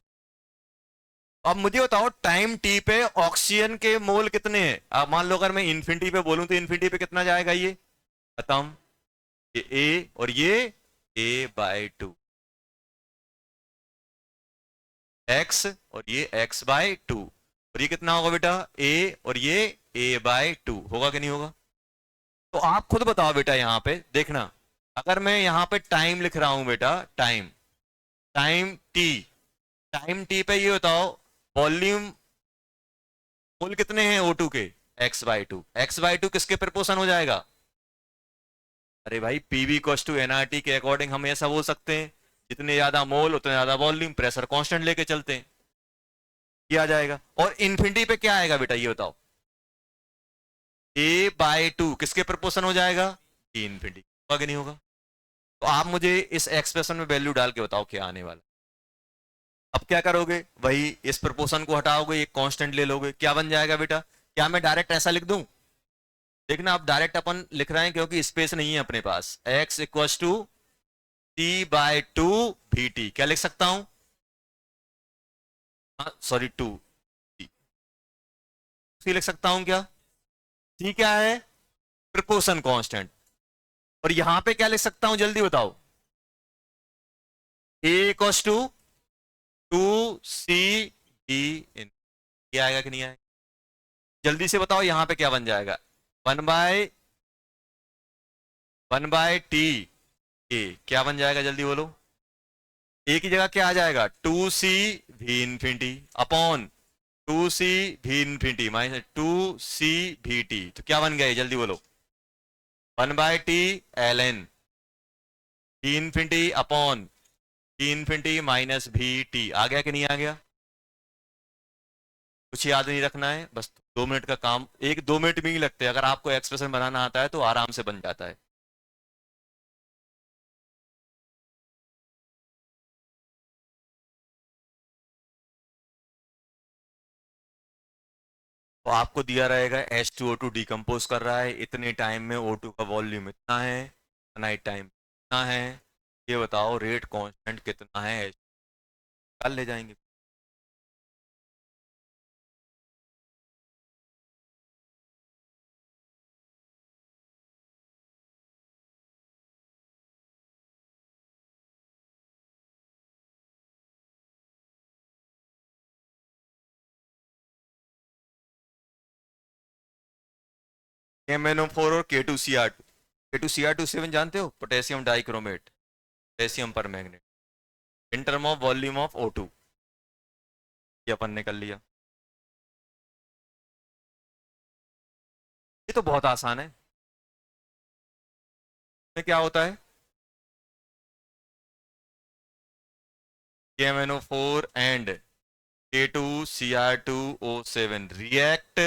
अब मुझे बताओ टाइम टी पे ऑक्सीजन के मोल कितने हैं? अब मान लो अगर मैं इन्फिनिटी पे बोलूं तो इन्फिनिटी पे कितना जाएगा, ये खत्म। ये A और ये A/2, x और ये x/2, और ये कितना होगा बेटा, A और ये A/2 होगा कि नहीं होगा? तो आप खुद बताओ बेटा, यहां पे देखना, अगर मैं यहां पे टाइम लिख रहा हूं बेटा, time, time T, time T पे ये बताओ वॉल्यूम मोल कितने हैं O2 के, x/2, x/2 किसके प्रोपोर्शन हो जाएगा? अरे भाई पीवी इक्वल्स टू एनआरटी के अकॉर्डिंग हम ऐसा बोल सकते हैं, जितने ज्यादा मोल उतने ज्यादा वॉल्यूम, प्रेशर कांस्टेंट लेके चलते हैं, किया जाएगा। और इन्फिनिटी पे क्या आएगा बेटा, ये बताओ, A/2 किसके प्रोपोर्शन हो जाएगा, E इन्फिनिटी, होगा कि नहीं होगा? तो आप मुझे इस एक्सप्रेशन में वैल्यू डाल के बताओ क्या आने वाला। अब क्या करोगे, वही इस प्रोपोर्शन को हटाओगे, एक कांस्टेंट ले लोगे, क्या बन जाएगा बेटा? क्या मैं डायरेक्ट ऐसा लिख दूं? देखना अब डायरेक्ट अपन लिख रहे हैं क्योंकि स्पेस नहीं है अपने पास। x equals to T/2 VT, क्या लिख सकता हूं, सॉरी 2 लिख सकता हूं क्या? T क्या है, प्रोपोर्शन कांस्टेंट। और यहां पे क्या लिख सकता हूं जल्दी बताओ, A इक्वल्स टू 2C/D इन, क्या आएगा कि नहीं आएगा? जल्दी से बताओ यहां पे क्या बन जाएगा, 1/T A, क्या बन जाएगा जल्दी बोलो? ए की जगह क्या आ जाएगा, 2C/V infinity upon 2C/V infinity minus 2C/VT, तो क्या बन गया जल्दी बोलो, 1/T ln V infinity upon V infinity minus VT। आ गया कि नहीं आ गया? कुछ याद नहीं रखना है, बस 2 मिनट का काम, 1-2 मिनट भी नहीं लगते, अगर आपको एक्सप्रेशन बनाना आता है तो आराम से बन जाता है। तो आपको दिया रहेगा H2O2 डिकम्पोज कर रहा है, इतने टाइम में O2 का वॉल्यूम इतना है, नाइट टाइम कितना है, ये बताओ रेट कांस्टेंट कितना है, कल ले जाएंगे। KMnO4 और K2Cr2। K2Cr27 जानते हो, पोटेशियम डाइक्रोमेट, पोटेशियम पर magnet, in term of volume of O2। ये अपन ने कर लिया। ये तो बहुत आसान है। इसमें क्या होता है, KMnO4 and K2Cr2O7 react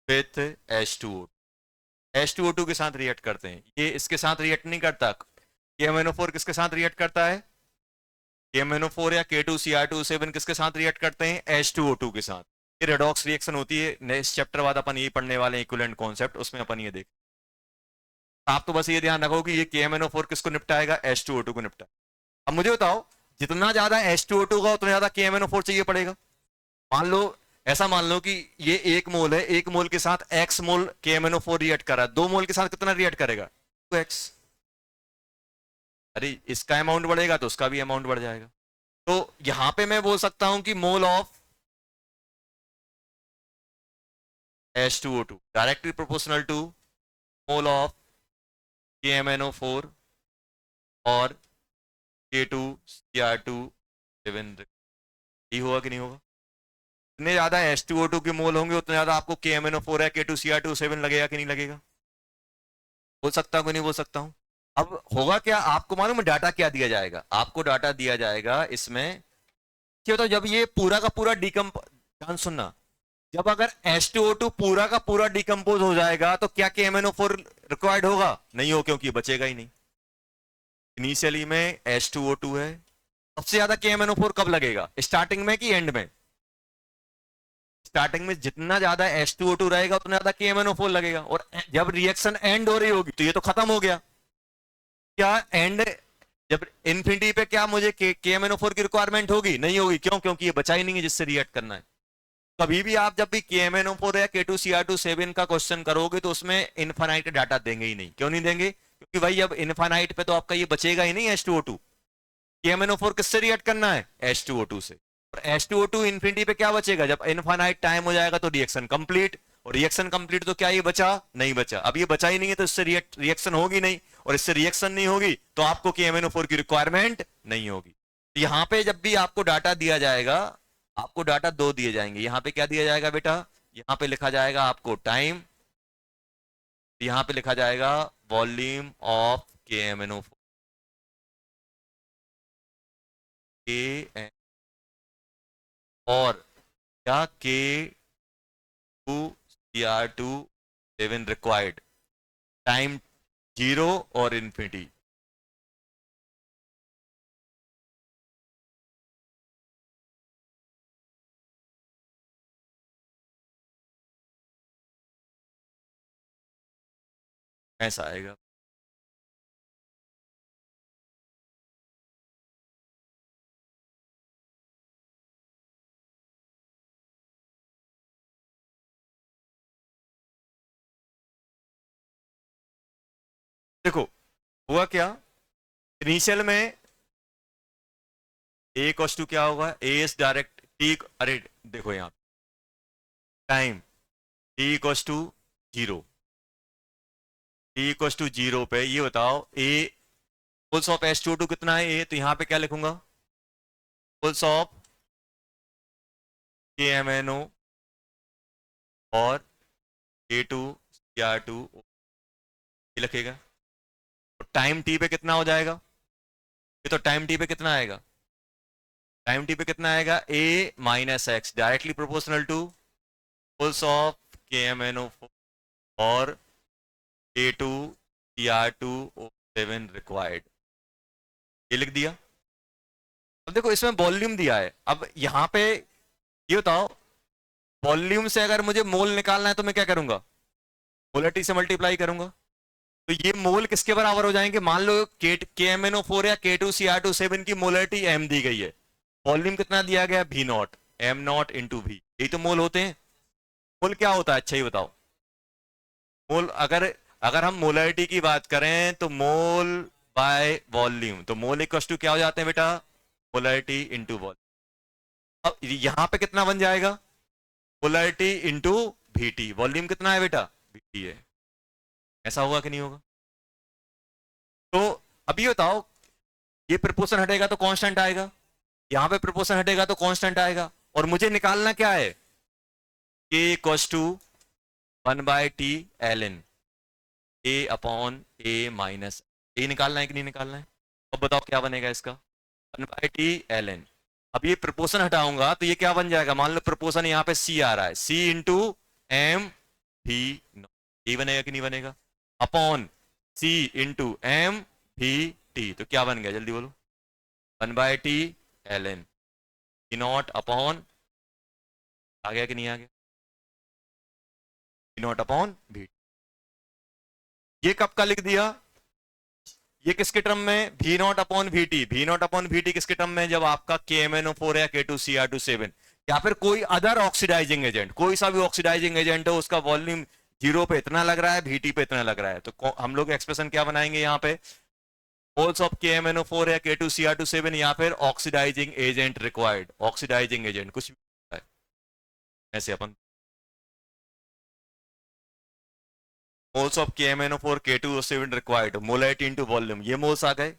with H2O। H2O2 के साथ रिएक्ट करते हैं। ये इसके साथ रिएक्ट नहीं करता। KMnO4 किसके साथ रिएक्ट करता है, KMnO4 या K2Cr2O7 किसके साथ रिएक्ट करते हैं, H2O2 के साथ। ये रेडॉक्स रिएक्शन होती है। नेक्स्ट चैप्टर बाद अपन ये पढ़ने वाले हैं इक्विवेलेंट कॉन्सेप्ट, उसमें अपन ये देख। आप तो बस ये ध्यान रखो कि ये KMnO4 किसको निपटाएगा, H2O2 को निपटाएगा। अब मुझे बताओ, जितना ज्यादा H2O2 का उतना ज्यादा KMnO4 चाहिए पड़ेगा। मान लो, ऐसा मान लो कि ये 1 मोल है, 1 मोल के साथ x मोल KMnO4 रिएक्ट कर रहा है, 2 मोल के साथ कितना रिएक्ट करेगा, 2x। अरे इसका अमाउंट बढ़ेगा तो उसका भी अमाउंट बढ़ जाएगा। तो यहां पे मैं बोल सकता हूं कि mole of H2O2 directly proportional to mole of KMnO4 और K2Cr2O7। ये होगा कि नहीं होगा, जितने ज्यादा H2O2 के मोल होंगे उतने ज्यादा आपको KMnO4 या K2Cr2O7 लगेगा कि नहीं लगेगा। बोल सकता हूं कि नहीं बोल सकता हूं। अब होगा क्या, आपको मालूम है डाटा क्या दिया जाएगा, आपको डाटा दिया जाएगा इसमें क्या होता है, जब ये पूरा का पूरा ध्यान सुनना, जब अगर H2O2 पूरा का पूरा डिकम्पोज हो जाएगा तो क्या KMnO4 रिक्वायर्ड होगा, नहीं हो, क्योंकि बचेगा ही नहीं। इनिशियली में H2O2 है, सबसे ज्यादा KMnO4 कब लगेगा, स्टार्टिंग में कि एंड में। स्टार्टिंग में जितना ज्यादा H2O2 रहेगा उतना ज्यादा KMnO4 लगेगा, और जब रिएक्शन एंड हो रही होगी तो ये तो खत्म हो गया। क्या एंड, जब इन्फिनिटी पे क्या मुझे KMnO4 की रिक्वायरमेंट होगी, नहीं होगी, क्यों, क्योंकि ये बचा ही नहीं है जिससे रिएक्ट करना है। कभी भी आप जब भी KMnO4 या K2Cr2O7 का क्वेश्चन करोगे तो उसमें इनफाइनाइट डाटा देंगे ही नहीं। क्यों नहीं देंगे, क्योंकि भाई अब इनफाइनाइट पे तो आपका ये बचेगा ही नहीं H2O2। KMnO4 किससे रिएक्ट करना है, H2O2 से। और H2O2 इन्फिनिटी पे क्या बचेगा, जब इनफाइनाइट टाइम हो जाएगा तो रिएक्शन कंप्लीट, और रिएक्शन कंप्लीट तो क्या ये बचा, नहीं बचा। अब ये बचा ही नहीं है तो इससे रिएक्शन होगी नहीं, और इससे रिएक्शन नहीं होगी तो आपको KMnO4 की रिक्वायरमेंट नहीं होगी। तो यहां पे जब भी आपको डाटा दिया जाएगा, आपको डाटा 2 दिए जाएंगे। यहां पे क्या दिया जाएगा बेटा, यहां पे लिखा जाएगा आपको टाइम, यहां पे लिखा जाएगा वॉल्यूम ऑफ KMnO4 और क्या K2Cr2O7 रिक्वायर्ड, टाइम 0 और इन्फिनिटी। ऐसा आएगा। देखो हुआ क्या, इनिशियल में ए इक्वल्स टू क्या होगा, ए इज डायरेक्ट टी, अरे देखो यहां time T equals to 0, T equals to 0 पे ये बताओ ए फुल्स ऑफ H2O2 कितना है ए, तो यहां पे क्या लिखूंगा, फुल्स ऑफ KMnO और K2Cr2 ये लिखेगा। तो टाइम टी पे कितना हो जाएगा, ये तो टाइम टी पे कितना आएगा, टाइम टी पे कितना आएगा, A minus X directly proportional to फुल्स ऑफ KMnO4 और K2Cr2O7 रिक्वायर्ड, ये लिख दिया। अब देखो इसमें वॉल्यूम दिया है, अब यहां पे ये बताओ, वॉल्यूम से अगर मुझे मोल निकालना है तो मैं क्या करूंगा, मोलरिटी से मल्टीप्लाई करूंगा। तो ये मोल किसके बराबर हो जाएंगे, मान लो KMnO4 या K2Cr2O7 की मोलरिटी m दी गई है, वॉल्यूम कितना दिया गया V0, m0 इंटू V, यही तो मोल होते हैं। मोल क्या होता है, अच्छा ही बताओ। मोल अगर अगर हम मोलरिटी की बात करें तो मोल बाय वॉल्यूम, तो मोल इक्वल टू क्या हो जाते हैं बेटा, मोलरिटी इंटू वॉल्यूम। अब यहां पे कितना बन जाएगा, पोलैरिटी इंटू VT, वॉल्यूम कितना है बेटा? VT है। ऐसा होगा कि नहीं होगा? तो अभी बताओ, ये प्रोपोर्शन हटेगा तो कांस्टेंट आएगा, यहां पे प्रोपोर्शन हटेगा तो कांस्टेंट आएगा, और मुझे निकालना क्या है? K equals to 1/T ln A upon A minus, A निकालना है कि नहीं निकालना है? अब बताओ क्या बनेगा इसका? 1/T ln। अब ये प्रोपोर्शन हटाऊंगा तो ये क्या बन जाएगा? मान लो प्रोपोर्शन यहाँ पे C आ रहा है, C इंटू एम भी, ये बनेगा कि नहीं बनेगा? अपॉन C इंटू एम भी टी, तो क्या बन गया जल्दी बोलो? 1/T ln E naught upon, आ गया कि नहीं आ गया? E नॉट अपॉन भी। ये कब का लिख दिया? ये किसके टर्म में? V naught upon V T. V naught upon V T किसके टर्म में? जब आपका KMnO4 या K2Cr2 7 या फिर कोई अदर ऑक्सीडाइजिंग एजेंट, कोई सा भी ऑक्सीडाइजिंग एजेंट हो, उसका वॉल्यूम 0 पे इतना लग रहा है, VT पे इतना लग रहा है, तो हम लोग एक्सप्रेशन क्या बनाएंगे यहाँ पे? मोल्स ऑफ KMnO4 या K2Cr2 7 या फिर oxidising agent required, oxidising agent कुछ भी है, ऐसे अपन moles of KMnO4 K2O7 required, molarity into volume, ये मोल्स आ गए।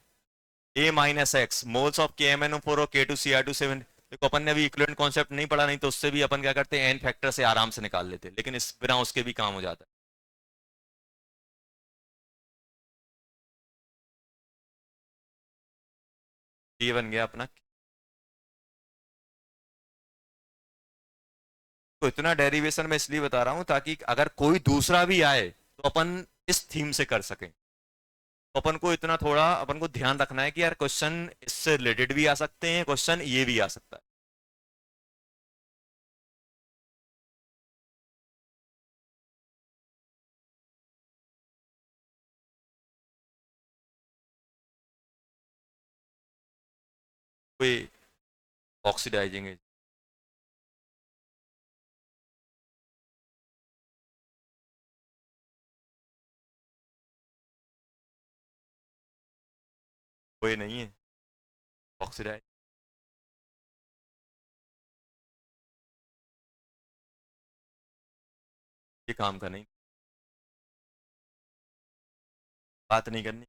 A minus X moles of KMnO4 और K2Cr2 7। देखो अपन ने अभी इक्विवेलेंट कॉन्सेप्ट नहीं पढ़ा, नहीं तो उससे भी अपन क्या करते हैं, एन फैक्टर से आराम से निकाल लेते, लेकिन इस बिना उसके भी काम हो जाता है। ये बन गया अपना। तो इतना डेरिवेशन मैं इसलिए बता रहा हूं ताकि अगर कोई दूसरा भी आए तो अपन इस थीम से कर सकें। तो अपन को इतना थोड़ा अपन को ध्यान रखना है कि यार क्वेश्चन इससे रिलेटेड भी आ सकते हैं, क्वेश्चन ये भी आ सकता है। कोई ऑक्सीडाइजिंग है, कोई नहीं है ऑक्सीडाइज। ये काम का नहीं, बात नहीं करनी।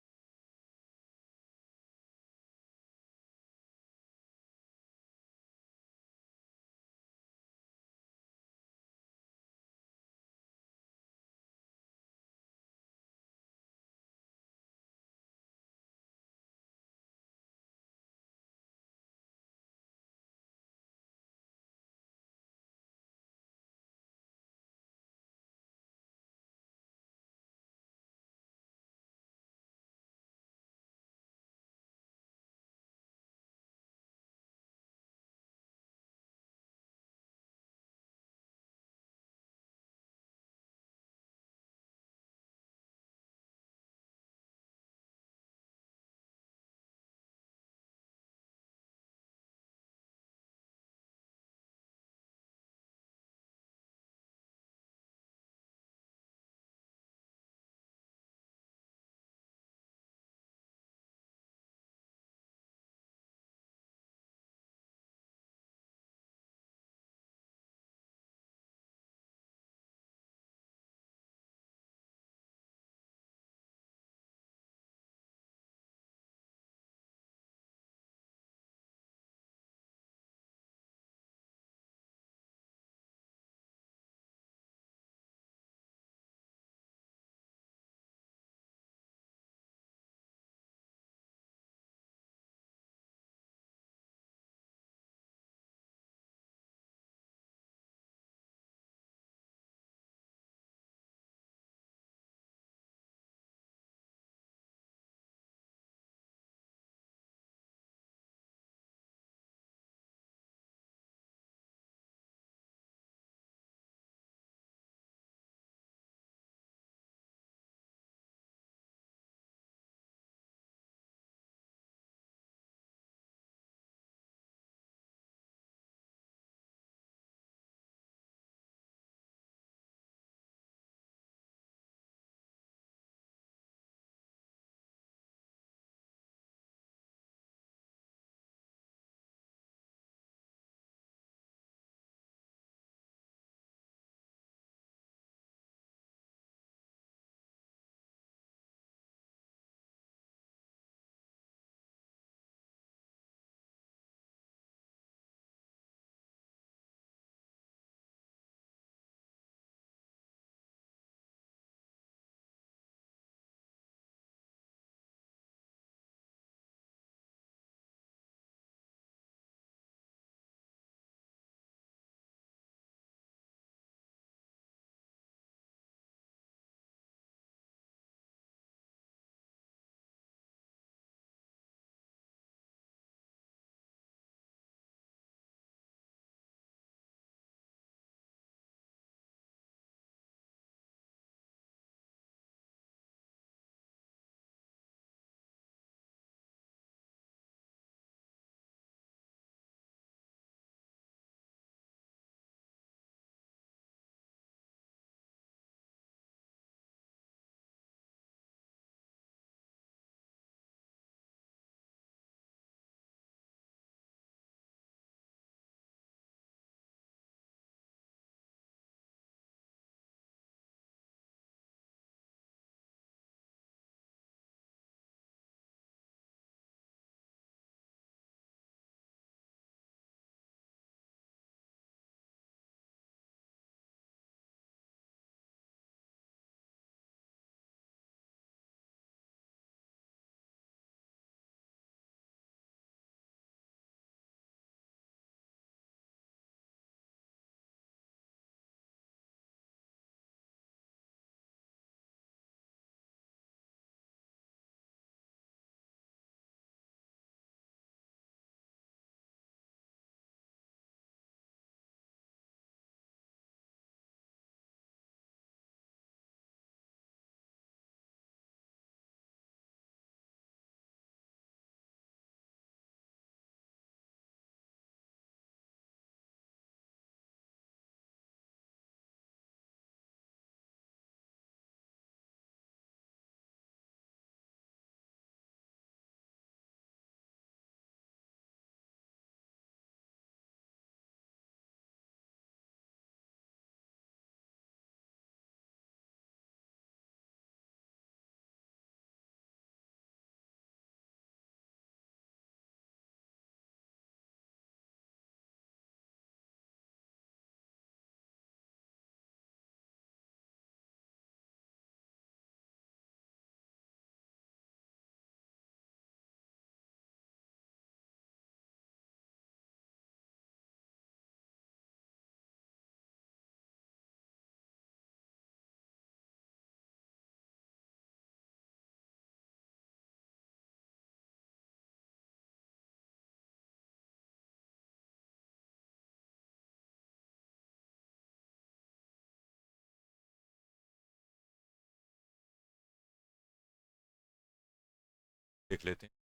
देख लेते हैं।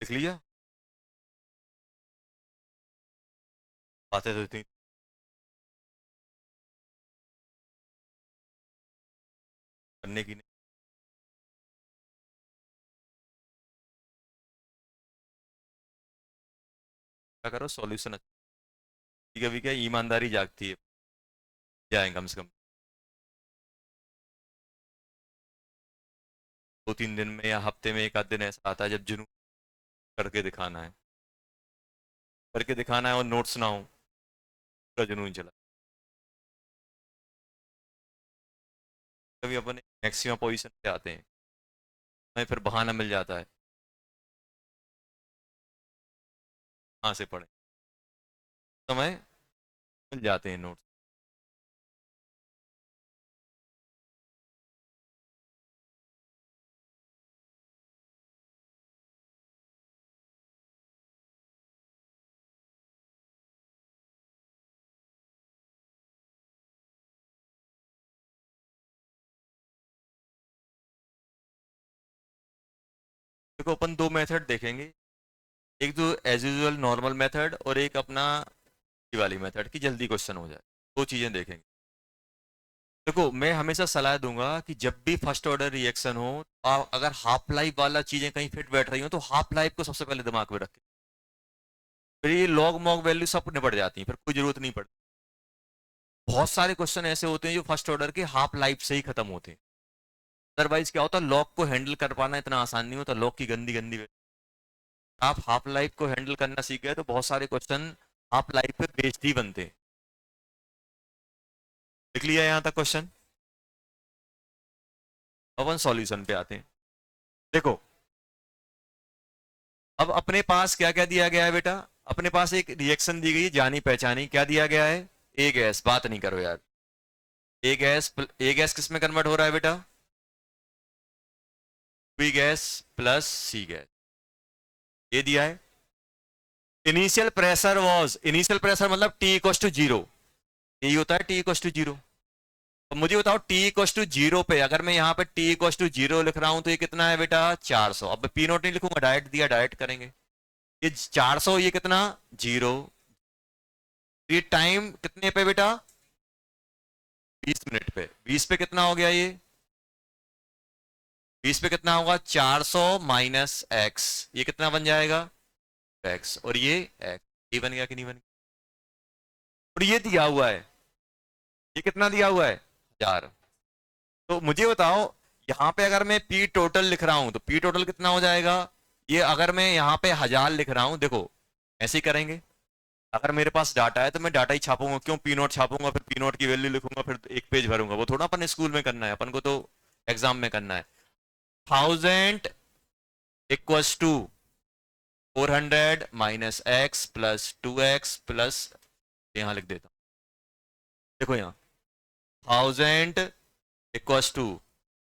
देख लिया, बातें तो इतनी करने की नहीं। क्या करो, सॉल्यूशन कभी कभी क्या ईमानदारी जागती है, जाएंगे कम से कम 2-3 दिन में या हफ्ते में एक आध दिन ऐसा आता है जब जुनून करके दिखाना है, करके दिखाना है और नोट्स ना हो, पूरा जुनून चला। कभी अपन मैक्सिमम पोजीशन पे आते हैं, हमें फिर बहाना मिल जाता है कहाँ से पढ़े, समय मिल जाते हैं नोट्स। देखो अपन दो मेथड देखेंगे, एक तो एज यूजुअल नॉर्मल मेथड और एक अपना ये वाली मेथड की जल्दी क्वेश्चन हो जाए, दो चीजें देखेंगे। देखो मैं हमेशा सलाह दूंगा कि जब भी फर्स्ट ऑर्डर रिएक्शन हो, अगर हाफ लाइफ वाला चीजें कहीं फिट बैठ रही हो तो हाफ लाइफ को सबसे पहले दिमाग में रखें, फिर ये लॉग मॉग वैल्यू सब निपट जाती है, फिर कोई जरूरत नहीं पड़ती। बहुत सारे क्वेश्चन ऐसे होते हैं जो फर्स्ट ऑर्डर के हाफ लाइफ से ही खत्म होते हैं। अदरवाइज क्या होता है, लॉग को हैंडल कर पाना इतना आसान नहीं होता, लॉग की गंदी गंदी आप हाफ लाइफ को हैंडल करना सीख गए तो बहुत सारे क्वेश्चन हाफ लाइफ पे बेस्ड ही बनते हैं। लिख लिया यहाँ तक क्वेश्चन, अपन सॉल्यूशन पे आते हैं। देखो अब अपने पास क्या क्या दिया गया है बेटा, अपने पास एक रिएक्शन दी गई है जानी पहचानी, क्या दिया गया है, ए गैस, बात नहीं करो यार, ए गैस किस में कन्वर्ट हो रहा है बेटा, बी गैस प्लस सी गैस, ये दिया है। Initial pressure was, initial pressure मतलब टी इक्वल टू जीरो, यही होता है टी इक्वल टू जीरो। तो मुझे बताओ टी इक्वल टू जीरो पे अगर मैं यहाँ पे टी इक्वल टू जीरो लिख रहा हूं तो ये कितना है बेटा 400। अब पी नोट नहीं लिखूंगा, डायरेक्ट दिया डायरेक्ट करेंगे, ये 400, ये कितना जीरो, ये टाइम कितने पे बेटा 20 मिनट पे, 20 पे कितना हो गया ये, 20 पे कितना होगा 400 माइनस एक्स, ये कितना बन जाएगा एक्स, और ये एक्स, ये बन गया कि नहीं बन गया। और ये दिया हुआ है, ये कितना दिया हुआ है 1000। तो मुझे बताओ यहाँ पे अगर मैं पी टोटल लिख रहा हूं तो पी टोटल कितना हो जाएगा, ये अगर मैं यहाँ पे 1000 लिख रहा हूं, देखो ऐसे ही करेंगे, अगर मेरे पास डाटा है तो मैं डाटा ही छापूंगा, क्यों पी नोट छापूंगा फिर पी नोट की वैल्यू लिखूंगा फिर एक पेज भरूंगा, वो थोड़ा अपन स्कूल में करना है, अपन को तो एग्जाम में करना है। 1000 equals to 400 minus x plus 2x plus, यहां लिख देता हूं, देखो यहाँ 1000 इक्वल्स टू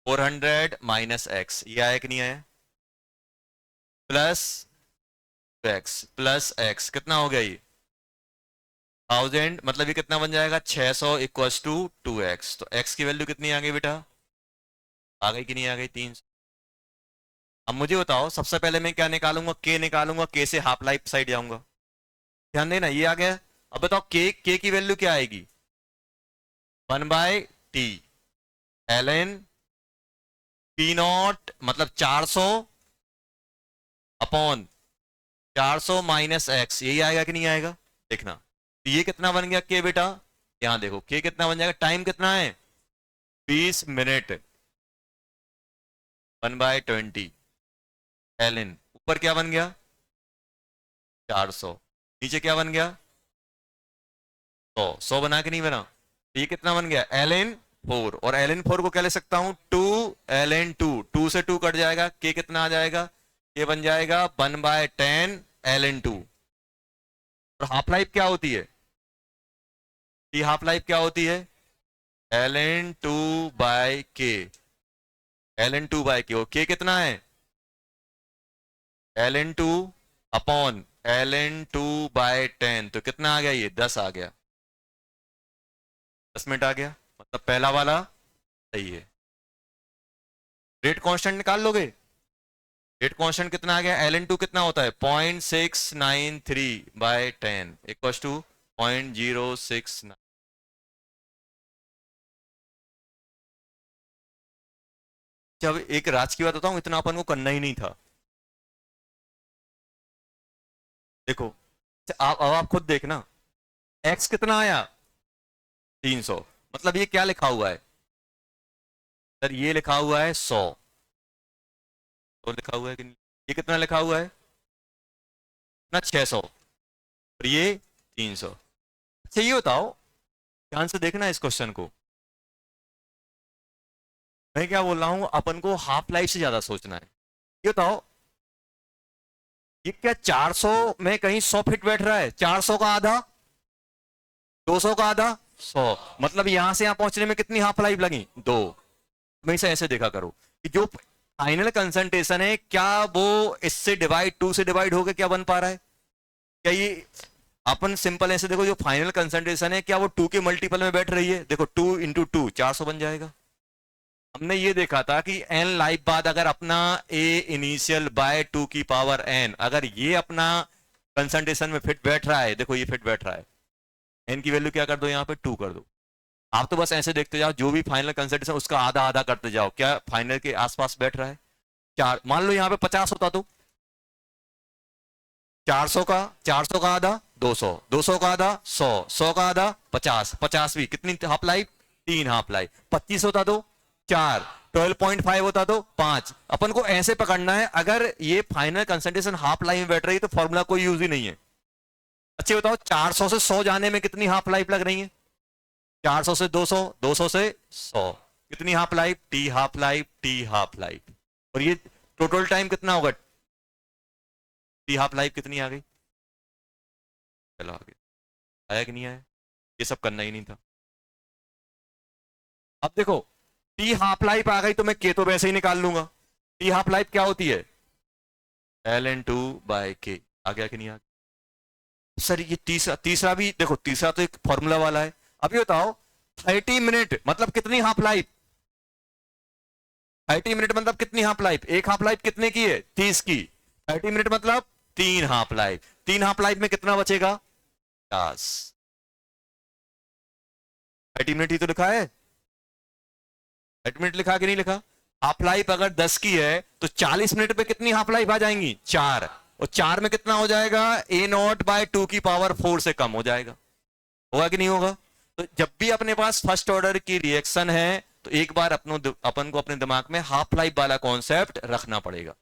400 माइनस एक्स, ये आया कि नहीं आया, प्लस एक्स प्लस एक्स, कितना हो गया ये 1000, मतलब ये कितना बन जाएगा 600 इक्वल्स टू 2x, तो x की वैल्यू कितनी आ गई बेटा, आ गई कि नहीं आ गई 300। अब मुझे बताओ सबसे पहले मैं क्या निकालूंगा, k निकालूंगा, k से हाफ लाइफ साइड जाऊंगा, ध्यान देना ये आ गया। अब बताओ k की वैल्यू क्या आएगी, 1/t ln पी नॉट मतलब 400 अपॉन 400 माइनस एक्स, यही आएगा कि नहीं आएगा, देखना। तो ये कितना बन गया के बेटा, यहां देखो के कितना बन जाएगा, टाइम कितना है 20 मिनट, 1/20 ln, ऊपर क्या बन गया 400, नीचे क्या बन गया 100 बना के नहीं बना, तो ये कितना बन गया ln 4, और ln 4 को क्या ले सकता हूं 2 ln 2, 2 से 2 कट जाएगा, के कितना आ जाएगा, ये बन जाएगा 1/10 ln 2। और हाफ लाइफ क्या होती है, ये हाफ लाइफ क्या होती है ln 2/k, ln 2/k, और k कितना है ln 2 अपॉन ln 2/10, तो कितना आ गया ये 10 आ गया, 10 मिनट आ गया, मतलब पहला वाला सही है। रेट कांस्टेंट निकाल लोगे? रेट कांस्टेंट कितना आ गया? ln2 कितना होता है? 0.693/10 इक्वल टू 0.069। जब एक राज की बात बताऊं, इतना अपन को करना ही नहीं था। देखो, अब आप खुद देखना, x कितना आया? 300। मतलब ये क्या लिखा हुआ है सर? ये लिखा हुआ है 100। तो लिखा हुआ है कि नहीं? ये कितना लिखा हुआ है ना? 600। और ये 300। अच्छा ये बताओ, ध्यान से देखना इस क्वेश्चन को। मैं क्या बोल रहा हूं, अपन को हाफ लाइफ से ज्यादा सोचना है। ये बताओ, ये क्या 400 में कहीं 100 फिट बैठ रहा है? 400 का आधा, 200 का आधा, 100। मतलब यहां से यहां पहुंचने में कितनी हाफ लाइफ लगी? 2। हमेशा ऐसे देखा करो कि जो फाइनल कंसंट्रेशन है, क्या वो इससे डिवाइड, 2 से डिवाइड होकर क्या बन पा रहा है? क्या ये अपन सिंपल ऐसे देखो, जो फाइनल कंसंट्रेशन है क्या वो 2 के मल्टीपल में बैठ रही है? देखो 2 इंटू 2 400 बन जाएगा। हमने ये देखा था कि n लाइफ बाद अगर अपना a इनिशियल बाय 2 की पावर n, अगर ये अपना कंसंट्रेशन में फिट बैठ रहा है, देखो ये फिट बैठ रहा है, n की वैल्यू क्या कर दो यहाँ पे? 2 कर दो। आप तो बस ऐसे देखते जाओ, जो भी फाइनल कंसंट्रेशन उसका आधा आधा करते जाओ, क्या फाइनल के आसपास बैठ रहा है? 4। मान लो यहाँ पे 50 होता तो 400 का आधा 200, 200 का आधा 100, 100 का आधा 50, 50 भी कितनी हाफ लाइफ? 3 half life. 25 होता तो 4, 12.5 होता तो 5। अपन को ऐसे पकड़ना है, अगर ये फाइनल कंसंट्रेशन हाफ लाइफ में बैठ रही है तो फॉर्मूला कोई यूज ही नहीं है। अच्छे बताओ, 400 से 100 जाने में कितनी हाफ लाइफ लग रही है? 400 से 200, 200 से 100, कितनी half life? T half life, T half life. और ये टोटल टाइम कितना होगा? टी हाफ लाइफ कितनी आ गई? चलो आगे, आया कि नहीं आया? ये सब करना ही नहीं था। अब देखो, टी हाफ लाइफ आ गई तो मैं के तो वैसे ही निकाल लूंगा। टी हाफ लाइफ क्या होती है? ln2/k। आ गया कि नहीं आ गया? सर ये तीसरा तीसरा भी देखो, तीसरा तो एक फॉर्मूला वाला है। अभी बताओ, 30 मिनट मतलब कितनी हाफ लाइफ? 30 मिनट मतलब कितनी हाफ लाइफ? एक हाफ लाइफ कितने की है? 30 की। 30 मिनट मतलब 3 हाफ लाइफ। 3 हाफ लाइफ में कितना बचेगा? 50। 30 मिनट ही तो लिखा है। 30 मिनट लिखा कि नहीं लिखा? हाफ लाइफ अगर 10 की है तो 40 मिनट पे कितनी हाफ लाइफ आ जाएंगी? 4। और 4 में कितना हो जाएगा? a0/2 की पावर 4 से कम हो जाएगा। होगा कि नहीं होगा? तो जब भी अपने पास फर्स्ट ऑर्डर की रिएक्शन है तो एक बार अपन को अपने दिमाग में हाफ लाइफ वाला कॉन्सेप्ट रखना पड़ेगा।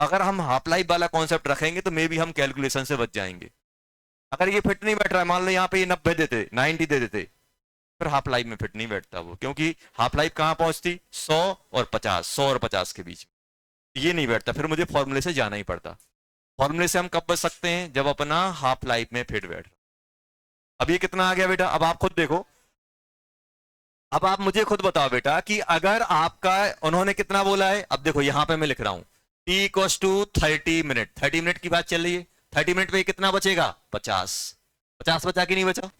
अगर हम हाफ लाइफ वाला कॉन्सेप्ट रखेंगे तो मे बी हम कैलकुलेशन से बच जाएंगे। अगर ये फिट नहीं बैठ रहा है, मान लो यहाँ पे ये 90 देते, 90 दे देते, फिर हाफ लाइफ में फिट नहीं बैठता वो, क्योंकि हाफ लाइफ कहां पहुंचती? 100 और 50, 100 और 50 के बीच में। ये नहीं बैठता, फिर मुझे फॉर्मूले से जाना ही पड़ता। फॉर्मूले से हम कब बच सकते हैं? जब अपना हाफ लाइफ में फिट बैठ। अब ये कितना आ गया बेटा? अब आप खुद देखो, अब आप मुझे खुद बताओ बेटा कि अगर आपका, उन्होंने कितना बोला है? अब देखो यहां पे मैं लिख रहा हूं t equals to 30 minute. 30 minute की बात चल रही है। 30 मिनट पे कितना बचेगा? 50। 50 बचा कि नहीं बचा?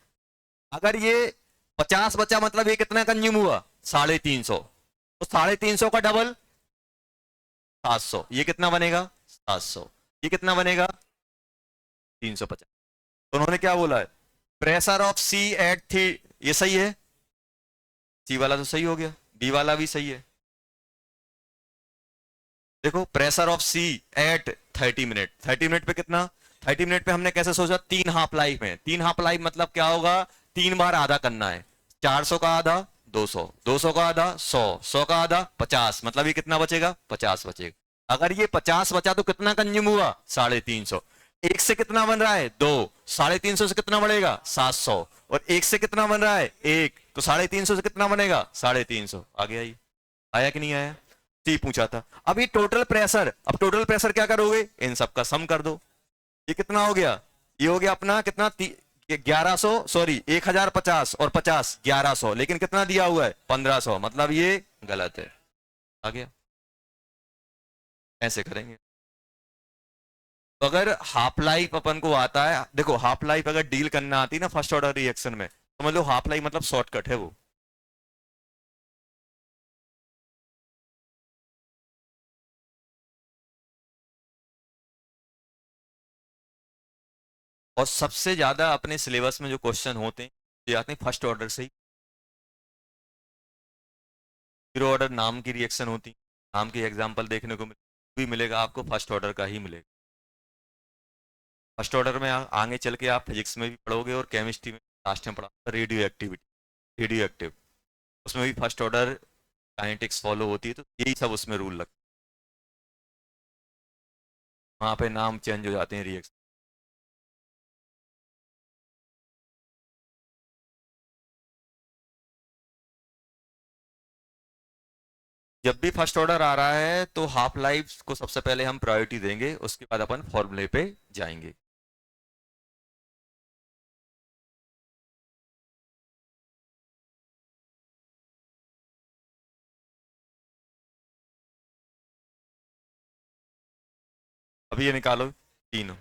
अगर ये 50 बचा मतलब ये कितना कंज्यूम हुआ? 350। तो 350 का डबल 700। ये कितना बनेगा? 700। ये कितना बनेगा? 350। तो उन्होंने क्या बोला है? प्रेशर ऑफ सी एट थी, ये सही है? सी वाला तो सही हो गया, बी वाला भी सही है। देखो, pressure of C at 30 minute. 30 minute पे कितना? 30 मिनट पे हमने कैसे सोचा? 3 हाफ लाइफ में। 3 हाफ लाइफ मतलब क्या होगा? 3 बार आधा करना है। 400 का आधा 200, 200 का आधा 100, 100 का आधा 50, मतलब ये कितना बचेगा? 50 बचेगा। अगर ये 50 बचा तो कितना कंज्यूम हुआ? 350। एक से कितना बन रहा है? 2। 350 से कितना बढ़ेगा? 700। और एक से कितना बन रहा है? 1। तो 350 से कितना बनेगा? 350। आ गया ये? आया कि नहीं आया? सी पूछा था। अभी टोटल प्रेशर, अब टोटल प्रेशर क्या करोगे? इन सब का सम कर दो। ये कितना हो गया? ये हो गया अपना कितना? 1100, सॉरी 1050 और 50 1100, लेकिन कितना दिया हुआ है? 1500, मतलब ये गलत है। आ गया? ऐसे करेंगे। तो अगर हाफ लाइफ अपन को आता है, देखो हाफ लाइफ अगर डील करना आती है ना फर्स्ट ऑर्डर रिएक्शन में, तो मतलब हाफ लाइफ मतलब शॉर्टकट है वो। और सबसे ज्यादा अपने सिलेबस में जो क्वेश्चन होते हैं ये आते हैं फर्स्ट ऑर्डर से ही। जीरो ऑर्डर नाम की रिएक्शन होती, नाम की एग्जांपल देखने को भी मिलेगा आपको, फर्स्ट ऑर्डर का ही मिलेगा। फर्स्ट ऑर्डर में आगे चल के आप फिजिक्स में भी पढ़ोगे और केमिस्ट्री में लास्ट में पढ़ा रेडियो एक्टिविटी, रेडियो एक्टिव, उसमें भी फर्स्ट ऑर्डर काइनेटिक्स फॉलो होती है, तो यही सब उसमें रूल लगता है, वहाँ पे नाम चेंज हो जाते हैं रिएक्शन। जब भी फर्स्ट ऑर्डर आ रहा है तो हाफ लाइफ को सबसे पहले हम प्रायोरिटी देंगे, उसके बाद अपन फॉर्मूले पे जाएंगे। अभी ये निकालो तीनों।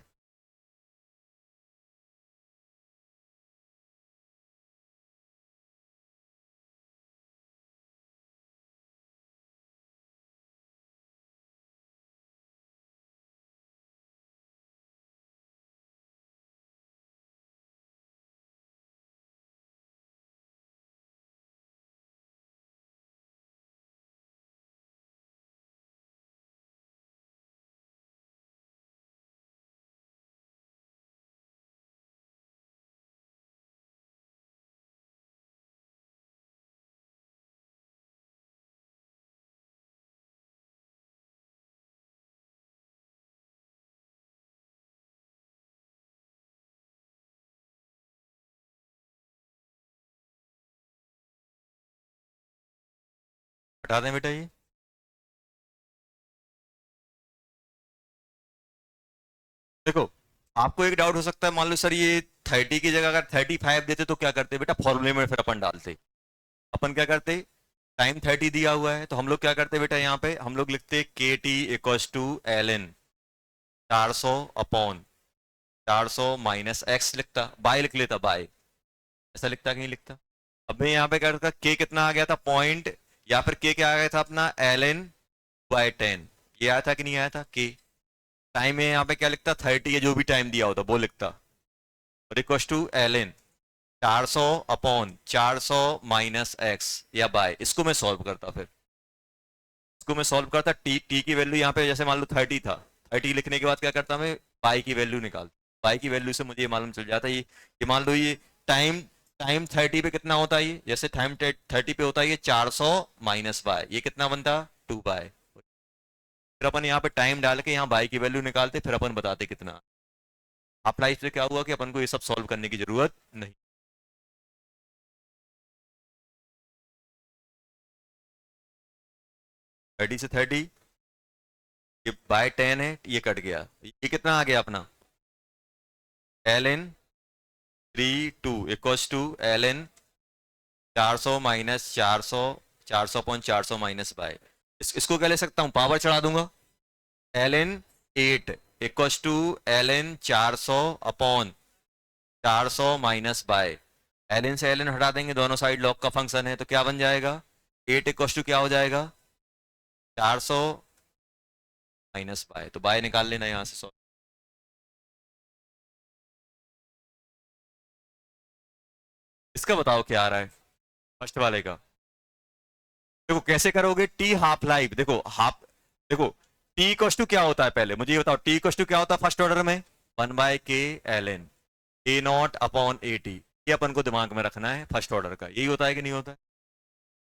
हटा दें बेटा ये। देखो, आपको एक डाउट हो सकता है, मान लो सर ये 30 की जगह अगर 35 देते तो क्या करते बेटा, फॉर्मूले में फिर अपन डालते। अपन क्या करते, टाइम 30 दिया हुआ है तो हम लोग क्या करते बेटा, यहाँ पे हम लोग लिखते k T equals to l n 400 upon 400 minus x, लिखता बाय लिख लेता बाय, ऐसा लिखता कि नहीं लिखता। अब मैं यहाँ पे क्या करता, के कितना आ गया था पॉइंट, या फिर के क्या आ गया था अपना एल एन बाय 10, ये आया था कि नहीं आया था के। टाइम में यहाँ पे क्या लिखता 30 या जो भी टाइम दिया होता वो लिखता, और equals to l n 400 upon 400 minus x या बाय, इसको मैं सॉल्व करता, फिर इसको मैं सॉल्व करता, टी टी की वैल्यू यहाँ पे जैसे मान लो 30 था, 30 लिखने के बाद क्या करता मैं, पाई की वैल्यू निकाल, पाई की वैल्यू से मुझे ये मालूम चल जाता, ये मान लो ये टाइम, टाइम 30 पे कितना होता है, ये जैसे टाइम 30 पे होता है ये 400 माइनस बाय, ये कितना बनता 2 बाय। फिर अपन यहाँ पे टाइम डाल के यहाँ बाई की वैल्यू निकालते, फिर अपन बताते कितना। अप्लाई से क्या हुआ कि अपन को ये सब सॉल्व करने की जरूरत नहीं। 30 से 30, ये बाय 10 है, ये कट गया, ये कितना आ गया अपना l n 3 2 equals to l n 400 minus 400, 400 point 400 minus by, इसको क्या ले सकता हूँ, पावर चढ़ा दूंगा, l n 8 equals to l n 400 upon 400 minus by, l n से एल एन हटा देंगे, दोनों साइड लॉग का फंक्शन है, तो क्या बन जाएगा 8 इक्वस टू क्या हो जाएगा 400 माइनस बाय, तो बाय निकाल लेना यहाँ से। इसका बताओ क्या आ रहा है, फर्स्ट वाले का। देखो कैसे करोगे, टी हाफ लाइफ, देखो हाफ, देखो टी इक्वस टू क्या होता है, पहले मुझे ये बताओ टी इक्वस टू क्या होता है फर्स्ट ऑर्डर में, 1/k ln A not upon A T, ये अपन को दिमाग में रखना है, फर्स्ट ऑर्डर का यही होता है कि नहीं होता है।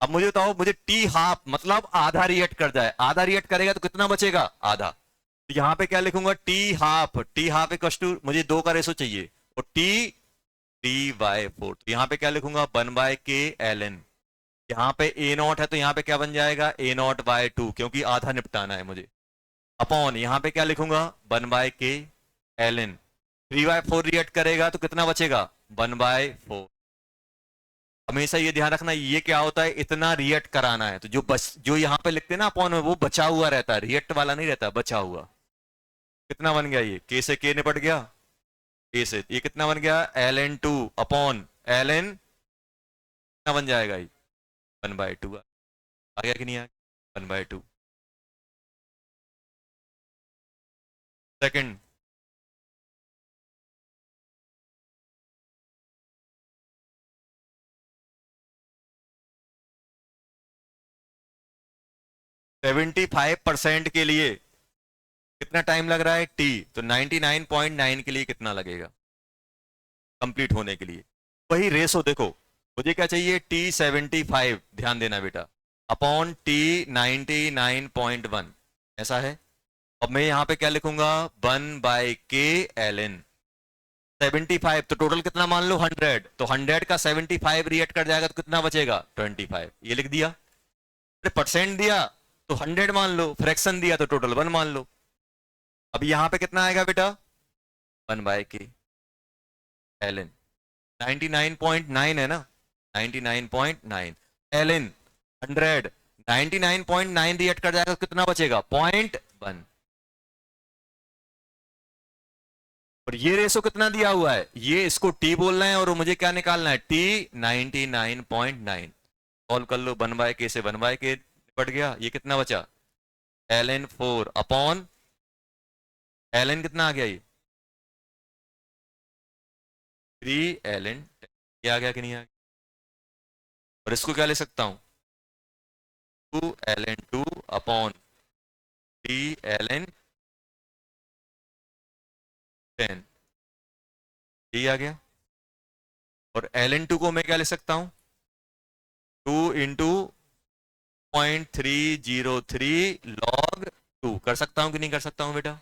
अब मुझे बताओ, मुझे टी हाफ मतलब आधा रिएक्ट कर जाए, आधा रिएक्ट करेगा तो कितना बचेगा आधा, तो यहाँ पे क्या लिखूंगा टी हाफ इक्वस टू, मुझे 2 का रेशो चाहिए, और टी 3/4, तो यहाँ पे क्या लिखूंगा 1/k ln, यहाँ पे ए नॉट है तो यहाँ पे क्या बन जाएगा ए नॉट बाय 2, क्योंकि आधा निपटाना है मुझे, अपॉन यहाँ पे क्या लिखूंगा 1/k ln 3/4, रिएक्ट करेगा तो कितना बचेगा 1/4। हमेशा ये ध्यान रखना, ये क्या होता है इतना रिएक्ट कराना है, तो जो बस जो यहाँ पे लिखते हैं ना अपॉन में, वो बचा हुआ रहता है, रिएक्ट वाला नहीं रहता, बचा हुआ। कितना बन गया, ये के से के निपट गया, ए से ये कितना बन गया ln 2 अपॉन ln, कितना बन जाएगा ये 1/2, आ गया कि नहीं आ गया 1/2। सेकंड, 75% के लिए कितना टाइम लग रहा है टी, तो 99.9 के लिए कितना लगेगा कंप्लीट होने के लिए। वही रेशो देखो, मुझे क्या चाहिए T75, ध्यान देना बेटा, अपॉन T99.1, ऐसा है। अब मैं यहां पे क्या लिखूंगा 1/k ln 75, तो टोटल कितना मान लो 100, तो 100 का 75 रिएक्ट कर जाएगा तो कितना बचेगा 25, ये लिख दिया। परसेंट दिया तो 100 मान लो, फ्रैक्शन दिया तो टोटल 1 मान लो। अब यहां पे कितना आएगा बेटा 1/k ln 99.9 है ना, 99.9 ln 100, 99.9 रिएक्ट कर जाएगा तो कितना बचेगा 0.1। और ये रेशो कितना दिया हुआ है, ये इसको टी बोलना है और मुझे क्या निकालना है टी 99.9। सॉल्व कर लो, 1/k से 1/k निपट गया, ये कितना बचा ln 4 अपॉन ln कितना आ गया ये 3 ln 10, ये आ गया कि नहीं आ गया। और इसको क्या ले सकता हूं 2 ln 2 अपॉन 3 ln 10, ये आ गया। और ln 2 को मैं क्या ले सकता हूं 2 इंटू 0.303 log 2, कर सकता हूं कि नहीं कर सकता हूं बेटा।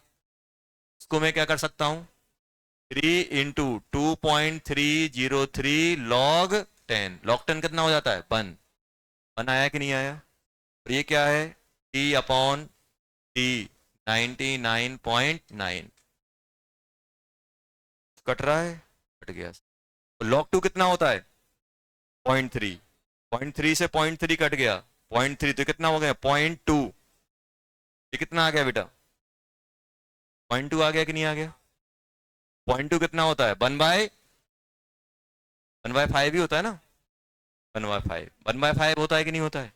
इसको मैं क्या कर सकता हूं 3 इंटू 2.303 log 10, log 10 कितना हो जाता है 1 आया कि नहीं आया। और ये क्या है t अपॉन t 99.9, कट रहा है, कट गया। तो log 2 कितना होता है 0.3, 0.3 से 0.3 कट गया 0.3, तो कितना हो गया 0.2, ये कितना आ गया बेटा 0.2 आ गया कि नहीं आ गया। 0.2 कितना होता है 1/5 ही होता है ना, 1/5, 1/5 होता है कि नहीं होता है।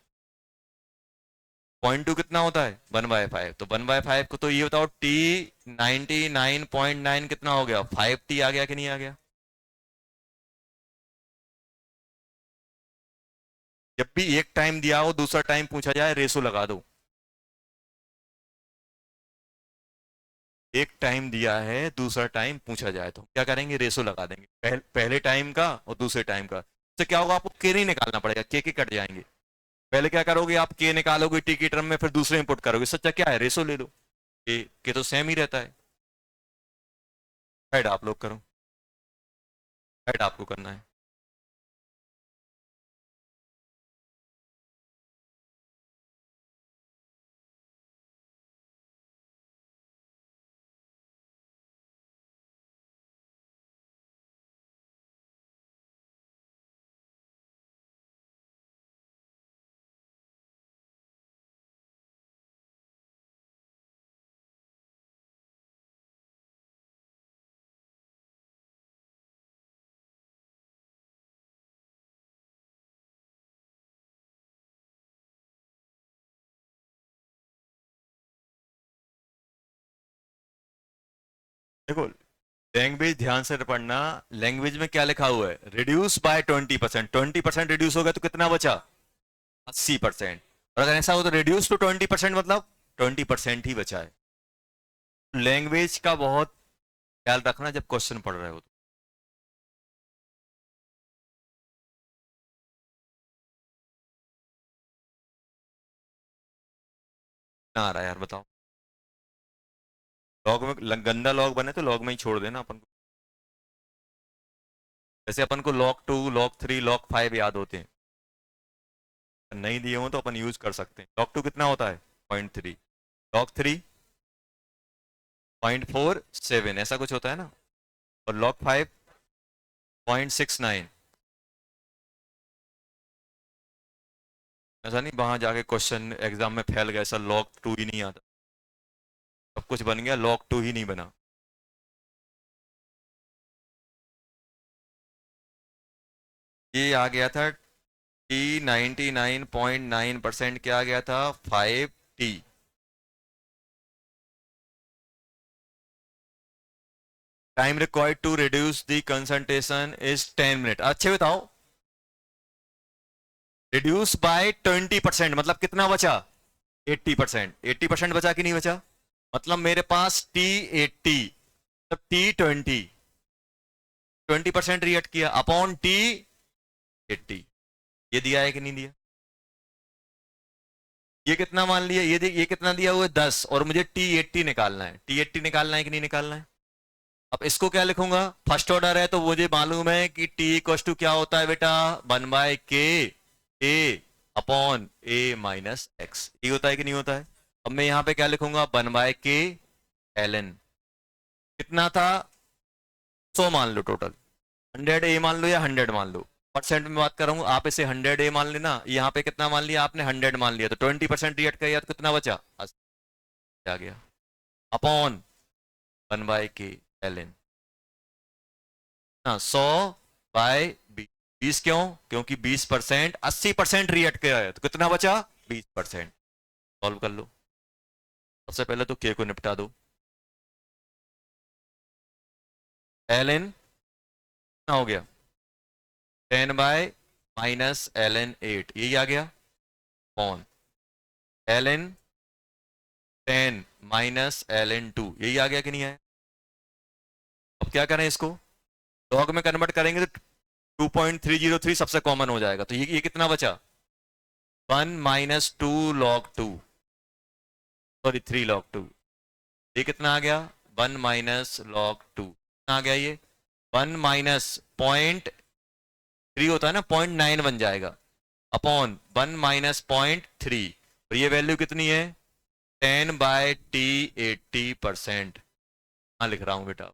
0.2 कितना होता है 1/5, तो 1/5 को तो ये बताओ t 99.9 कितना हो गया 5t आ गया कि नहीं आ गया। जब भी एक टाइम दिया हो दूसरा टाइम पूछा जाए रेशो लगा दो। एक टाइम दिया है दूसरा टाइम पूछा जाए तो क्या करेंगे रेशो लगा देंगे, पहले टाइम का और दूसरे टाइम का। तो क्या होगा आपको के नहीं निकालना पड़ेगा, के कट जाएंगे। पहले क्या करोगे आप के निकालोगे टी की टर्म में, फिर दूसरे इंपुट करोगे, सच्चा क्या है रेशो ले लो, के तो सेम ही रहता है। ऐड आप लोग करो, ऐड आपको करना है। देखो लैंग्वेज ध्यान से पढ़ना, लैंग्वेज में क्या लिखा हुआ है रिड्यूस बाय 20%, 20% रिड्यूस हो गया तो कितना बचा 80%। और अगर ऐसा हो तो रिड्यूस टू 20% मतलब 20% ही बचा है। लैंग्वेज का बहुत ख्याल रखना जब क्वेश्चन पढ़ रहे हो तो। ना आ रहा है यार बताओ, लॉग में गंदा लॉग बने तो लॉग में ही छोड़ देना अपन को, जैसे अपन को log 2 log 3 log 5 याद होते हैं, नहीं दिए हो तो अपन यूज कर सकते हैं। log 2 कितना होता है 0.3, log 3 0.47 ऐसा कुछ होता है ना, और log 5 0.69, ऐसा नहीं वहां जाके क्वेश्चन एग्जाम में फैल गया ऐसा log 2 ही नहीं आता, सब कुछ बन गया log 2 ही नहीं बना। ये आ गया था t 99.9%, क्या आ गया था 5t। Time required to reduce the concentration is 10 minute. अच्छे बताओ रिड्यूस बाय 20% मतलब कितना बचा 80%, 80% बचा कि नहीं बचा? मतलब मेरे पास T80, तब T20 20% रिएक्ट किया अपॉन T80। ये दिया है कि नहीं दिया? ये कितना मान लिया? ये कितना दिया हुआ है? 10, और मुझे T80 निकालना है। T80 निकालना है कि नहीं निकालना है? अब इसको क्या लिखूंगा? फर्स्ट ऑर्डर है तो मुझे मालूम है कि T इक्वल टू क्या होता है बेटा? 1/k A upon A minus x. ये होता है कि नहीं होता है? अब मैं यहां पे क्या लिखूंगा? 1/k ln। कितना था? 100 मान लो टोटल। 100 A मान लो या 100 मान लो, परसेंट में बात कर रहा हूँ। आप इसे 100 A मान लेना। यहाँ पे कितना मान लिया आपने? 100 मान लिया, तो 20% रिएक्ट किया तो कितना बचा? 80 आ गया अपॉन 1/k ln। हाँ, 100/20। क्यों? क्योंकि 20% 80% रिएक्ट किया है, तो कितना बचा? 20%। सॉल्व कर लो। सबसे पहले तो के को निपटा दो। ln कितना हो गया? 10/-ln 8, यही आ गया अपॉन ln 10 - ln 2, यही आ गया कि नहीं आया? अब क्या करें इसको? लॉग में कन्वर्ट करेंगे तो 2.303 सबसे कॉमन हो जाएगा, तो ये कितना बचा? 1 - 2 log 2, सॉरी 3 log 2। ये कितना आ गया? 1 - log 2 कितना आ गया? ये 1 - 0.3 होता है ना, 0.9 बन जाएगा अपॉन 1 - 0.3। और ये वैल्यू कितनी है? 10/T80%। हाँ लिख रहा हूं बेटा।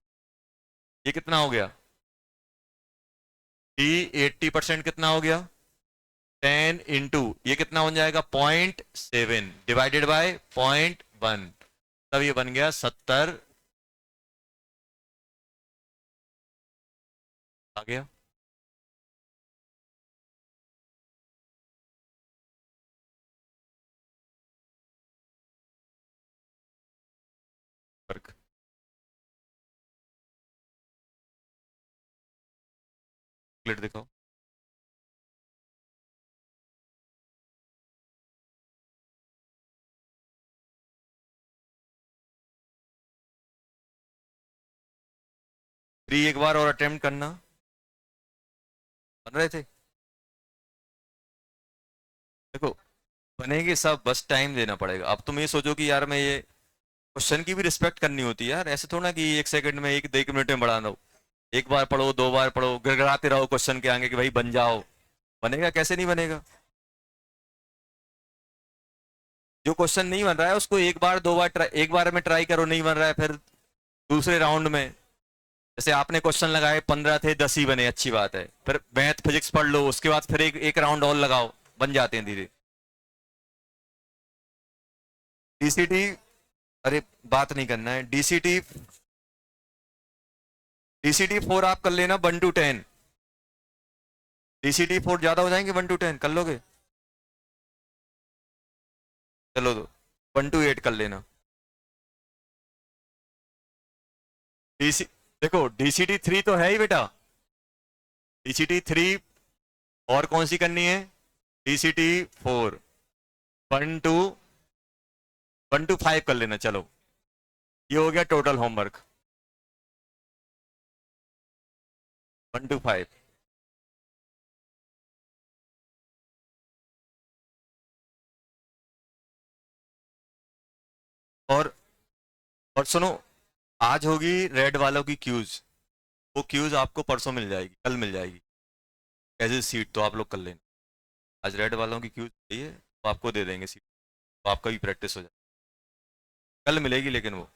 ये कितना हो गया? T80% कितना हो गया? 10 इंटू ये कितना बन जाएगा? 0.7 डिवाइडेड बाय 0.1, तब ये बन गया 70 आ गया। वर्क प्लेट दिखाओ। थ्री एक बार और अटेम्प्ट करना। बन रहे थे? देखो, बनेगी सब, बस टाइम देना पड़ेगा। अब तुम ये सोचो कि यार मैं ये क्वेश्चन की भी रिस्पेक्ट करनी होती है यार। ऐसे थोड़ा कि एक सेकंड में, एक 1 मिनट में बढ़ा दो। एक बार पढ़ो, 2 बार पढ़ो, गिड़गिड़ाते रहो क्वेश्चन के आगे कि भाई बन जाओ। बनेगा कैसे? नहीं बनेगा। जो क्वेश्चन नहीं बन रहा है उसको एक बार 2 बार ट्राई, एक बार में ट्राई करो, नहीं बन रहा है फिर दूसरे राउंड में। जैसे आपने क्वेश्चन लगाए 15 थे, 10 ही बने, अच्छी बात है। फिर मैथ फिजिक्स पढ़ लो, उसके बाद फिर एक राउंड और लगाओ, बन जाते हैं धीरे। डीसीटी, अरे बात नहीं करना है। डीसीटी, डीसीटी 4 आप कर लेना 1 to 10। डीसीटी 4 ज्यादा हो जाएंगे, 1 to 10 कर लोगे? चलो तो 1 to 8 कर लेना। डीसी देखो, डीसीटी 3 तो है ही बेटा। डीसीटी 3 और कौन सी करनी है? डीसीटी 4। 1 to 5 कर लेना। चलो, ये हो गया टोटल होमवर्क। 1 to 5। और और सुनो, आज होगी रेड वालों की क्यूज। वो क्यूज आपको परसों मिल जाएगी, कल मिल जाएगी एज ए सीट, तो आप लोग कर लेना। आज रेड वालों की क्यूज चाहिए तो आपको दे देंगे सीट, तो आपका भी प्रैक्टिस हो जाए। कल मिलेगी लेकिन वो